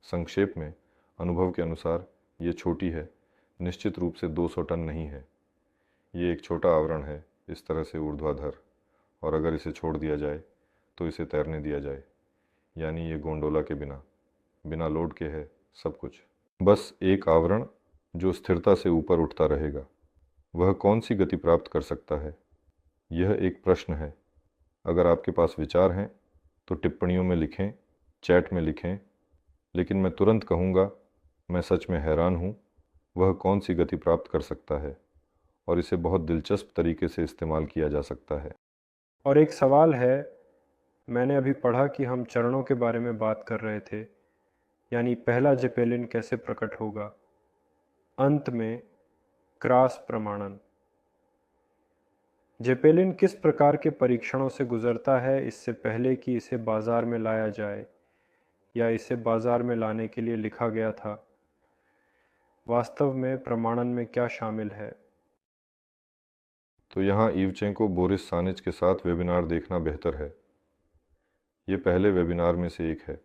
संक्षेप में, अनुभव के अनुसार ये छोटी है, निश्चित रूप से 200 टन नहीं है। ये एक छोटा आवरण है, इस तरह से ऊर्ध्वाधर, और अगर इसे छोड़ दिया जाए तो इसे तैरने दिया जाए, यानी ये गोंडोला के बिना, बिना लोड के है सब कुछ। बस एक आवरण जो स्थिरता से ऊपर उठता रहेगा। वह कौन सी गति प्राप्त कर सकता है? यह एक प्रश्न है। अगर आपके पास विचार हैं तो टिप्पणियों में लिखें, चैट में लिखें, लेकिन मैं तुरंत कहूँगा, मैं सच में हैरान हूँ। वह कौन सी गति प्राप्त कर सकता है और इसे बहुत दिलचस्प तरीके से इस्तेमाल किया जा सकता है। और एक सवाल है, मैंने अभी पढ़ा कि हम चरणों के बारे में बात कर रहे थे, यानी पहला जेपेलिन कैसे प्रकट होगा। अंत में क्रॉस प्रमाणन। जेपेलिन किस प्रकार के परीक्षणों से गुजरता है इससे पहले कि इसे बाजार में लाया जाए या इसे बाजार में लाने के लिए लिखा गया था? वास्तव में प्रमाणन में क्या शामिल है? तो यहाँ ईवचेंको बोरिस सानिच के साथ वेबिनार देखना बेहतर है। ये पहले वेबिनार में से एक है।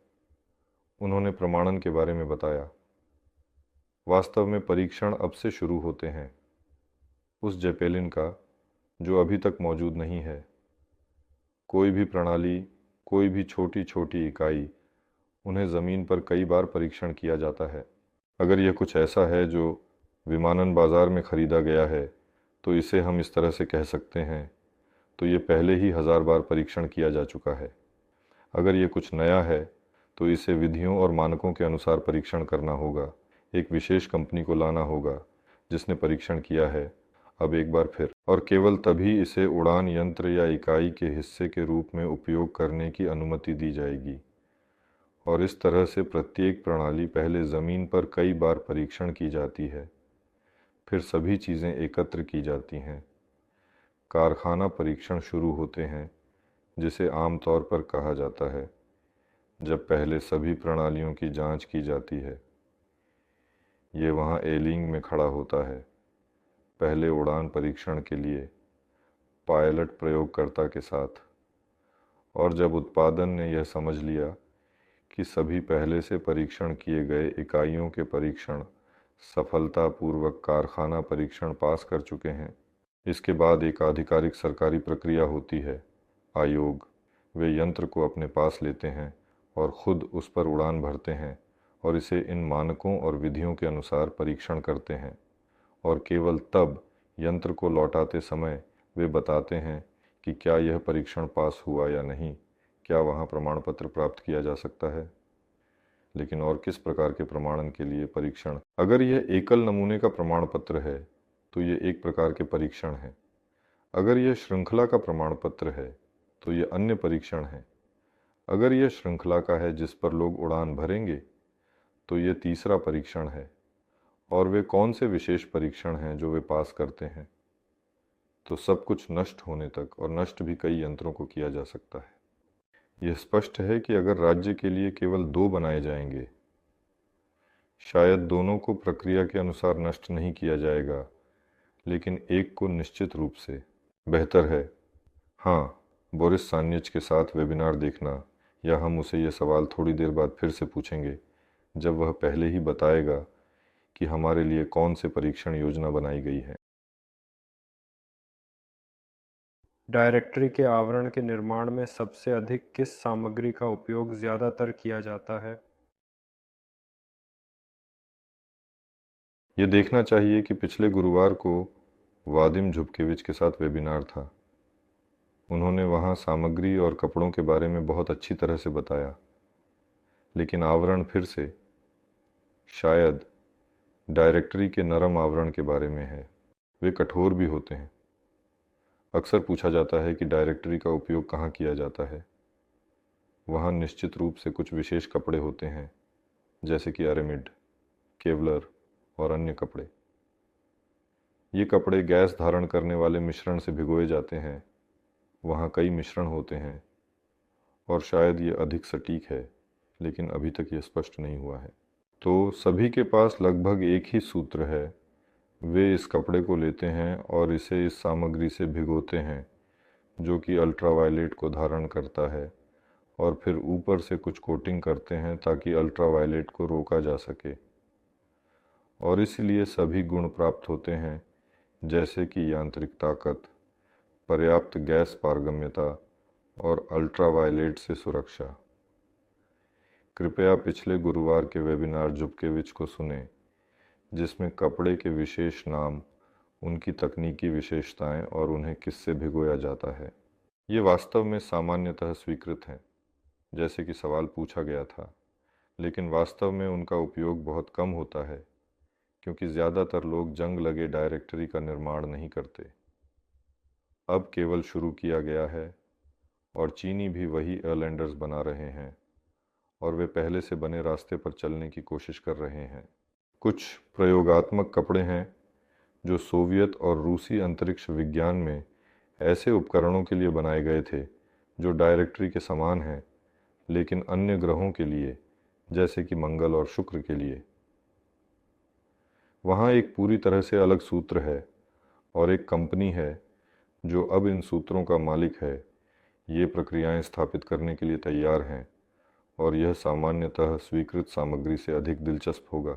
उन्होंने प्रमाणन के बारे में बताया। वास्तव में परीक्षण अब से शुरू होते हैं, उस जेपेलिन का जो अभी तक मौजूद नहीं है। कोई भी प्रणाली, कोई भी छोटी छोटी इकाई, उन्हें ज़मीन पर कई बार परीक्षण किया जाता है। अगर यह कुछ ऐसा है जो विमानन बाजार में खरीदा गया है तो इसे हम इस तरह से कह सकते हैं, तो ये पहले ही 1000 बार परीक्षण किया जा चुका है। अगर ये कुछ नया है तो इसे विधियों और मानकों के अनुसार परीक्षण करना होगा। एक विशेष कंपनी को लाना होगा जिसने परीक्षण किया है, अब एक बार फिर, और केवल तभी इसे उड़ान यंत्र या इकाई के हिस्से के रूप में उपयोग करने की अनुमति दी जाएगी। और इस तरह से प्रत्येक प्रणाली पहले ज़मीन पर कई बार परीक्षण की जाती है, फिर सभी चीज़ें एकत्र की जाती हैं। कारखाना परीक्षण शुरू होते हैं, जिसे आमतौर पर कहा जाता है, जब पहले सभी प्रणालियों की जांच की जाती है। ये वहाँ एलिंग में खड़ा होता है, पहले उड़ान परीक्षण के लिए पायलट प्रयोगकर्ता के साथ। और जब उत्पादन ने यह समझ लिया कि सभी पहले से परीक्षण किए गए इकाइयों के परीक्षण सफलतापूर्वक कारखाना परीक्षण पास कर चुके हैं, इसके बाद एक आधिकारिक सरकारी प्रक्रिया होती है, आयोग। वे यंत्र को अपने पास लेते हैं और खुद उस पर उड़ान भरते हैं और इसे इन मानकों और विधियों के अनुसार परीक्षण करते हैं। और केवल तब यंत्र को लौटाते समय वे बताते हैं कि क्या यह परीक्षण पास हुआ या नहीं, क्या वहाँ प्रमाण पत्र प्राप्त किया जा सकता है। लेकिन और किस प्रकार के प्रमाणन के लिए परीक्षण? अगर यह एकल नमूने का प्रमाण पत्र है तो ये एक प्रकार के परीक्षण है। अगर यह श्रृंखला का प्रमाण पत्र है तो ये अन्य परीक्षण है। अगर यह श्रृंखला का है जिस पर लोग उड़ान भरेंगे तो ये तीसरा परीक्षण है। और वे कौन से विशेष परीक्षण हैं जो वे पास करते हैं? तो सब कुछ नष्ट होने तक, और नष्ट भी कई यंत्रों को किया जा सकता है। यह स्पष्ट है कि अगर राज्य के लिए केवल 2 बनाए जाएंगे, शायद दोनों को प्रक्रिया के अनुसार नष्ट नहीं किया जाएगा, लेकिन एक को निश्चित रूप से बेहतर है। हाँ, बोरिस सान्याच के साथ वेबिनार देखना, या हम उसे यह सवाल थोड़ी देर बाद फिर से पूछेंगे जब वह पहले ही बताएगा कि हमारे लिए कौन से परीक्षण योजना बनाई गई है। डायरेक्टरी के आवरण के निर्माण में सबसे अधिक किस सामग्री का उपयोग ज़्यादातर किया जाता है? ये देखना चाहिए कि पिछले गुरुवार को वादिम झुबकेविच के साथ वेबिनार था। उन्होंने वहाँ सामग्री और कपड़ों के बारे में बहुत अच्छी तरह से बताया, लेकिन आवरण फिर से शायद डायरेक्टरी के नरम आवरण के बारे में है। वे कठोर भी होते हैं। अक्सर पूछा जाता है कि डायरेक्टरी का उपयोग कहाँ किया जाता है। वहाँ निश्चित रूप से कुछ विशेष कपड़े होते हैं, जैसे कि अरेमिड, केवलर और अन्य कपड़े। ये कपड़े गैस धारण करने वाले मिश्रण से भिगोए जाते हैं। वहाँ कई मिश्रण होते हैं और शायद ये अधिक सटीक है, लेकिन अभी तक ये स्पष्ट नहीं हुआ है। तो सभी के पास लगभग एक ही सूत्र है। वे इस कपड़े को लेते हैं और इसे इस सामग्री से भिगोते हैं जो कि अल्ट्रावायलेट को धारण करता है, और फिर ऊपर से कुछ कोटिंग करते हैं ताकि अल्ट्रावायलेट को रोका जा सके। और इसलिए सभी गुण प्राप्त होते हैं, जैसे कि यांत्रिक ताकत, पर्याप्त गैस पारगम्यता और अल्ट्रावायलेट से सुरक्षा। कृपया पिछले गुरुवार के वेबिनार झुबकेविच को सुनें, जिसमें कपड़े के विशेष नाम, उनकी तकनीकी विशेषताएं और उन्हें किससे भिगोया जाता है। ये वास्तव में सामान्यतः स्वीकृत हैं, जैसे कि सवाल पूछा गया था, लेकिन वास्तव में उनका उपयोग बहुत कम होता है, क्योंकि ज़्यादातर लोग जंग लगे डायरेक्टरी का निर्माण नहीं करते। अब केवल शुरू किया गया है और चीनी भी वही एयरलैंडर्स बना रहे हैं, और वे पहले से बने रास्ते पर चलने की कोशिश कर रहे हैं। कुछ प्रयोगात्मक कपड़े हैं जो सोवियत और रूसी अंतरिक्ष विज्ञान में ऐसे उपकरणों के लिए बनाए गए थे जो डायरेक्टरी के समान हैं, लेकिन अन्य ग्रहों के लिए, जैसे कि मंगल और शुक्र के लिए। वहाँ एक पूरी तरह से अलग सूत्र है और एक कंपनी है जो अब इन सूत्रों का मालिक है। ये प्रक्रियाएं स्थापित करने के लिए तैयार हैं, और यह सामान्यतः स्वीकृत सामग्री से अधिक दिलचस्प होगा।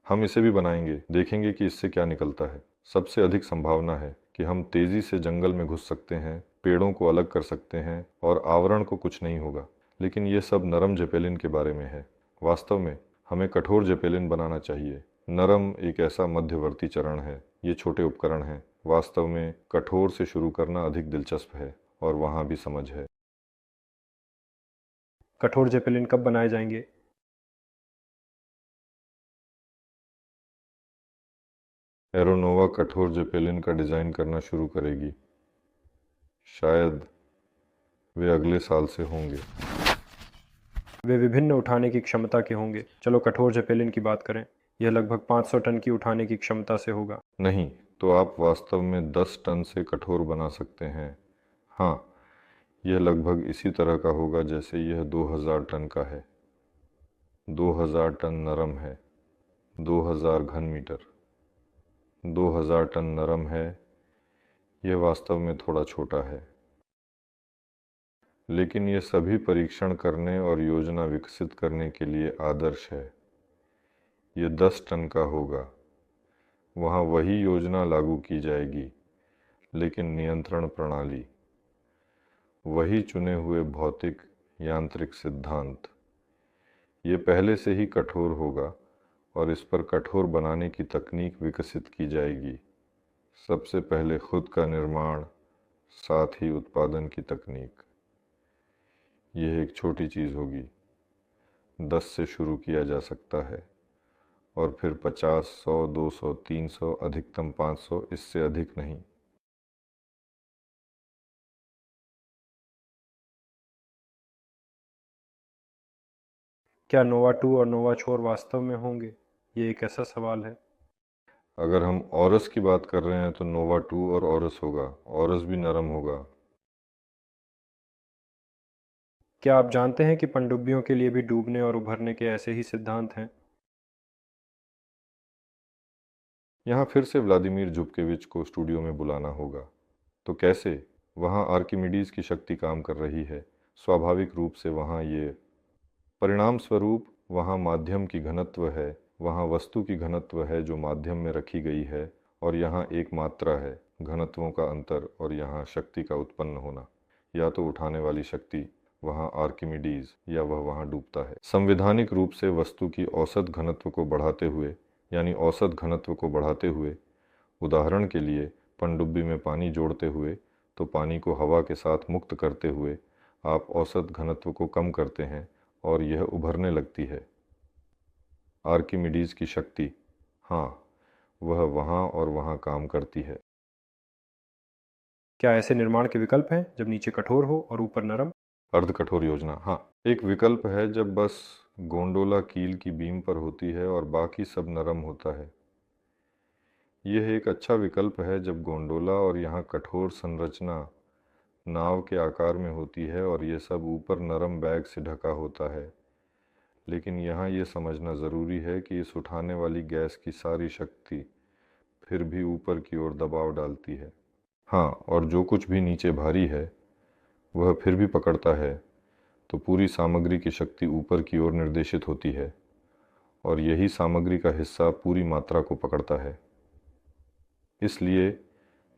हम इसे भी बनाएंगे, देखेंगे कि इससे क्या निकलता है। सबसे अधिक संभावना है कि हम तेज़ी से जंगल में घुस सकते हैं, पेड़ों को अलग कर सकते हैं और आवरण को कुछ नहीं होगा। लेकिन ये सब नरम जेपेलिन के बारे में है। वास्तव में हमें कठोर जेपेलिन बनाना चाहिए। नरम एक ऐसा मध्यवर्ती चरण है। ये छोटे उपकरण हैं। वास्तव में कठोर से शुरू करना अधिक दिलचस्प है, और वहाँ भी समझ है। कठोर जेपेलिन कब बनाए जाएंगे? एरोनोवा कठोर जेपेलिन का डिज़ाइन करना शुरू करेगी। शायद वे अगले साल से होंगे। वे विभिन्न उठाने की क्षमता के होंगे। चलो कठोर जेपेलिन की बात करें। यह लगभग 500 टन की उठाने की क्षमता से होगा। नहीं, तो आप वास्तव में 10 टन से कठोर बना सकते हैं। हाँ, यह लगभग इसी तरह का होगा जैसे यह 2000 टन का है। 2000 टन नरम है। 2000 घन मीटर। 2000 टन नरम है। यह वास्तव में थोड़ा छोटा है, लेकिन यह सभी परीक्षण करने और योजना विकसित करने के लिए आदर्श है। यह 10 टन का होगा। वहाँ वही योजना लागू की जाएगी, लेकिन नियंत्रण प्रणाली, वही चुने हुए भौतिक यांत्रिक सिद्धांत। ये पहले से ही कठोर होगा और इस पर कठोर बनाने की तकनीक विकसित की जाएगी। सबसे पहले खुद का निर्माण, साथ ही उत्पादन की तकनीक। यह एक छोटी चीज़ होगी। 10 से शुरू किया जा सकता है, और फिर 50, 100, 200, 300, अधिकतम 500, इससे अधिक नहीं। क्या नोवा 2 और नोवा 4 वास्तव में होंगे? ये एक ऐसा सवाल है। अगर हम ऑरस की बात कर रहे हैं तो नोवा 2 और ऑरस होगा। ऑरस भी नरम होगा। क्या आप जानते हैं कि पनडुब्बियों के लिए भी डूबने और उभरने के ऐसे ही सिद्धांत हैं? यहाँ फिर से व्लादिमीर झुबकेविच को स्टूडियो में बुलाना होगा। तो कैसे? वहाँ आर्किमिडीज की शक्ति काम कर रही है। स्वाभाविक रूप से वहाँ ये परिणाम स्वरूप वहाँ माध्यम की घनत्व है, वहाँ वस्तु की घनत्व है जो माध्यम में रखी गई है, और यहाँ एक मात्रा है, घनत्वों का अंतर, और यहाँ शक्ति का उत्पन्न होना। या तो उठाने वाली शक्ति, वहाँ आर्किमिडीज, या वह वहाँ डूबता है। संवैधानिक रूप से वस्तु की औसत घनत्व को बढ़ाते हुए, यानी औसत घनत्व को बढ़ाते हुए, उदाहरण के लिए पनडुब्बी में पानी जोड़ते हुए तो पानी को हवा के साथ मुक्त करते हुए आप औसत घनत्व को कम करते हैं और यह उभरने लगती है। आर्किमिडीज की शक्ति, हाँ, वह वहाँ और वहाँ काम करती है। क्या ऐसे निर्माण के विकल्प हैं जब नीचे कठोर हो और ऊपर नरम? अर्ध कठोर योजना, हाँ, एक विकल्प है जब बस गोंडोला कील की बीम पर होती है और बाकी सब नरम होता है। यह एक अच्छा विकल्प है जब गोंडोला और यहाँ कठोर संरचना नाव के आकार में होती है और यह सब ऊपर नरम बैग से ढका होता है। लेकिन यहाँ ये समझना ज़रूरी है कि इस उठाने वाली गैस की सारी शक्ति फिर भी ऊपर की ओर दबाव डालती है। हाँ, और जो कुछ भी नीचे भारी है वह फिर भी पकड़ता है, तो पूरी सामग्री की शक्ति ऊपर की ओर निर्देशित होती है और यही सामग्री का हिस्सा पूरी मात्रा को पकड़ता है। इसलिए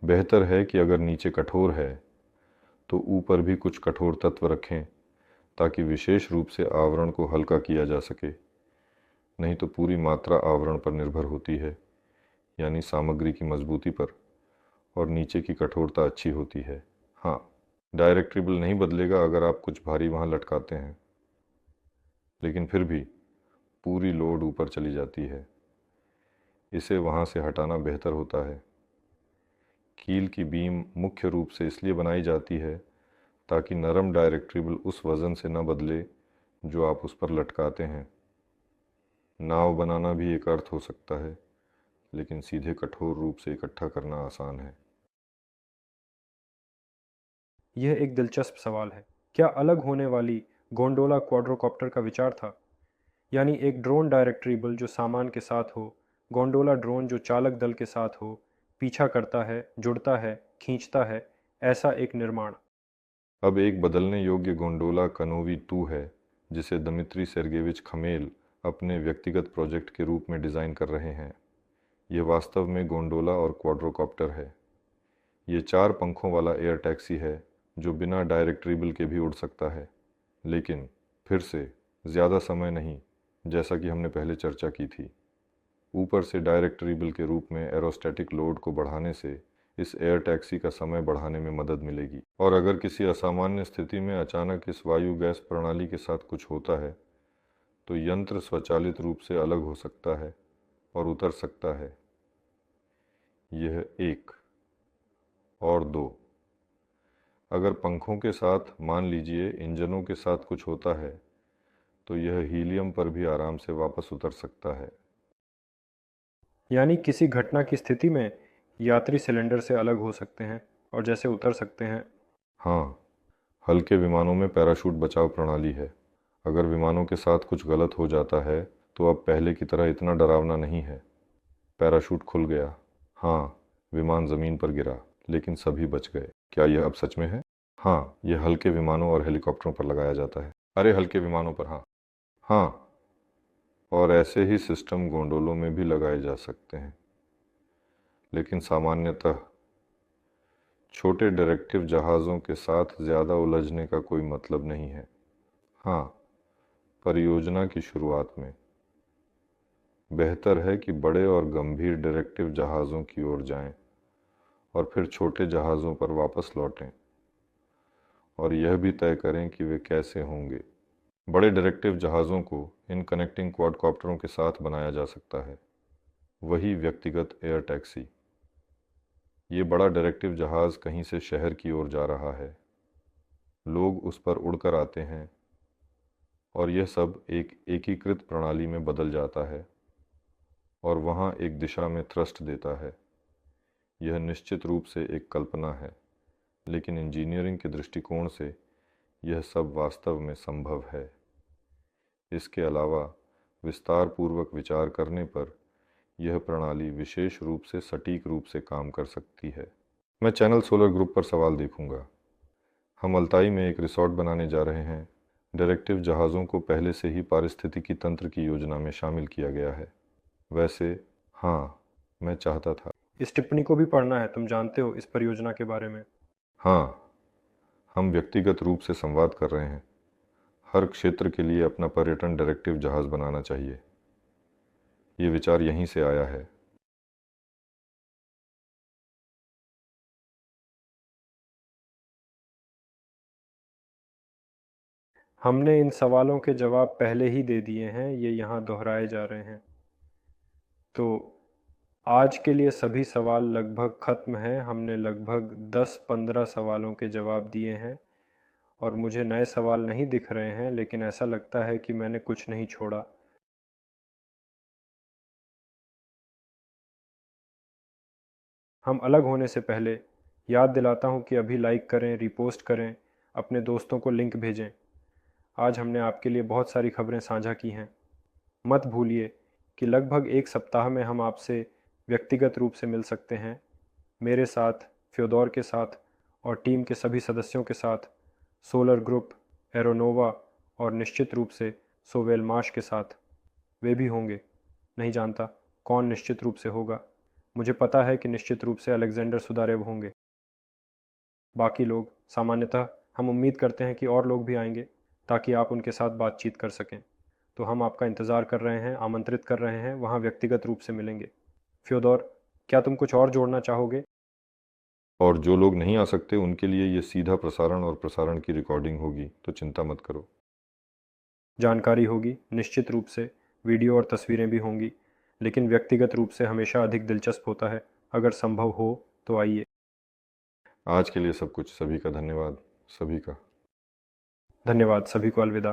बेहतर है कि अगर नीचे कठोर है तो ऊपर भी कुछ कठोर तत्व रखें ताकि विशेष रूप से आवरण को हल्का किया जा सके। नहीं तो पूरी मात्रा आवरण पर निर्भर होती है, यानी सामग्री की मजबूती पर, और नीचे की कठोरता अच्छी होती है। हाँ, डायरेक्ट नहीं बदलेगा अगर आप कुछ भारी वहाँ लटकाते हैं, लेकिन फिर भी पूरी लोड ऊपर चली जाती है। इसे वहाँ से हटाना बेहतर होता है। कील की बीम मुख्य रूप से इसलिए बनाई जाती है ताकि नरम डायरेक्ट्रिबल उस वज़न से न बदले जो आप उस पर लटकाते हैं। नाव बनाना भी एक अर्थ हो सकता है, लेकिन सीधे कठोर रूप से इकट्ठा करना आसान है। यह एक दिलचस्प सवाल है। क्या अलग होने वाली गोंडोला क्वाड्रोकॉप्टर का विचार था? यानी एक ड्रोन डायरेक्टरीबल जो सामान के साथ हो, गोंडोला ड्रोन जो चालक दल के साथ हो, पीछा करता है, जुड़ता है, खींचता है, ऐसा एक निर्माण। अब एक बदलने योग्य गोंडोला कनोवी 2 है जिसे दमित्री सेर्गेविच खमेल अपने व्यक्तिगत प्रोजेक्ट के रूप में डिज़ाइन कर रहे हैं। यह वास्तव में गोंडोला और क्वाड्रोकॉप्टर है। ये 4 पंखों वाला एयर टैक्सी है जो बिना डायरेक्टरीबल के भी उड़ सकता है, लेकिन फिर से ज़्यादा समय नहीं, जैसा कि हमने पहले चर्चा की थी। ऊपर से डायरेक्टरीबल के रूप में एरोस्टैटिक लोड को बढ़ाने से इस एयर टैक्सी का समय बढ़ाने में मदद मिलेगी। और अगर किसी असामान्य स्थिति में अचानक इस वायु गैस प्रणाली के साथ कुछ होता है तो यंत्र स्वचालित रूप से अलग हो सकता है और उतर सकता है। यह 1 और 2। अगर पंखों के साथ, मान लीजिए इंजनों के साथ कुछ होता है तो यह हीलियम पर भी आराम से वापस उतर सकता है। यानी किसी घटना की स्थिति में यात्री सिलेंडर से अलग हो सकते हैं और जैसे उतर सकते हैं। हाँ, हल्के विमानों में पैराशूट बचाव प्रणाली है। अगर विमानों के साथ कुछ गलत हो जाता है तो अब पहले की तरह इतना डरावना नहीं है। पैराशूट खुल गया, हाँ, विमान ज़मीन पर गिरा, लेकिन सभी बच गए। क्या यह अब सच में है? हाँ, यह हल्के विमानों और हेलीकॉप्टरों पर लगाया जाता है। अरे हल्के विमानों पर, हाँ। हाँ, और ऐसे ही सिस्टम गोंडोलों में भी लगाए जा सकते हैं, लेकिन सामान्यतः छोटे डायरेक्टिव जहाज़ों के साथ ज़्यादा उलझने का कोई मतलब नहीं है। हाँ, परियोजना की शुरुआत में बेहतर है कि बड़े और गंभीर डायरेक्टिव जहाज़ों की ओर जाएं और फिर छोटे जहाज़ों पर वापस लौटें और यह भी तय करें कि वे कैसे होंगे। बड़े डायरेक्टिव जहाज़ों को इन कनेक्टिंग क्वाडकॉप्टरों के साथ बनाया जा सकता है, वही व्यक्तिगत एयर टैक्सी। ये बड़ा डायरेक्टिव जहाज़ कहीं से शहर की ओर जा रहा है, लोग उस पर उड़कर आते हैं और यह सब एक एकीकृत प्रणाली में बदल जाता है और वहाँ एक दिशा में थ्रस्ट देता है। यह निश्चित रूप से एक कल्पना है, लेकिन इंजीनियरिंग के दृष्टिकोण से यह सब वास्तव में संभव है। इसके अलावा विस्तार पूर्वक विचार करने पर यह प्रणाली विशेष रूप से सटीक रूप से काम कर सकती है। मैं चैनल सोलर ग्रुप पर सवाल देखूंगा। हम अल्ताई में एक रिसॉर्ट बनाने जा रहे हैं। डायरेक्टिव जहाज़ों को पहले से ही पारिस्थितिकी तंत्र की योजना में शामिल किया गया है। वैसे हाँ, मैं चाहता था। इस टिप्पणी को भी पढ़ना है, तुम जानते हो, इस परियोजना के बारे में। हाँ, हम व्यक्तिगत रूप से संवाद कर रहे हैं। हर क्षेत्र के लिए अपना पर्यटन डायरेक्टिव जहाज़ बनाना चाहिए। ये विचार यहीं से आया है। हमने इन सवालों के जवाब पहले ही दे दिए हैं, ये यहाँ दोहराए जा रहे हैं। तो आज के लिए सभी सवाल लगभग ख़त्म हैं। हमने लगभग 10-15 सवालों के जवाब दिए हैं और मुझे नए सवाल नहीं दिख रहे हैं, लेकिन ऐसा लगता है कि मैंने कुछ नहीं छोड़ा। हम अलग होने से पहले याद दिलाता हूँ कि अभी लाइक करें, रिपोस्ट करें, अपने दोस्तों को लिंक भेजें। आज हमने आपके लिए बहुत सारी खबरें साझा की हैं। मत भूलिए कि लगभग एक सप्ताह में हम आपसे व्यक्तिगत रूप से मिल सकते हैं, मेरे साथ, फ्योदोर के साथ और टीम के सभी सदस्यों के साथ, सोलर ग्रुप, एरोनोवा और निश्चित रूप से सोवेलमाश के साथ। वे भी होंगे, नहीं जानता कौन निश्चित रूप से होगा। मुझे पता है कि निश्चित रूप से अलेक्जेंडर सुदारेव होंगे। बाकी लोग सामान्यतः हम उम्मीद करते हैं कि और लोग भी आएंगे ताकि आप उनके साथ बातचीत कर सकें। तो हम आपका इंतज़ार कर रहे हैं, आमंत्रित कर रहे हैं, वहाँ व्यक्तिगत रूप से मिलेंगे। फ्योदोर, क्या तुम कुछ और जोड़ना चाहोगे? और जो लोग नहीं आ सकते उनके लिए ये सीधा प्रसारण और प्रसारण की रिकॉर्डिंग होगी, तो चिंता मत करो। जानकारी होगी, निश्चित रूप से वीडियो और तस्वीरें भी होंगी, लेकिन व्यक्तिगत रूप से हमेशा अधिक दिलचस्प होता है। अगर संभव हो तो आइए। आज के लिए सब कुछ, सभी का धन्यवाद, सभी का। धन्यवाद, सभी को अलविदा।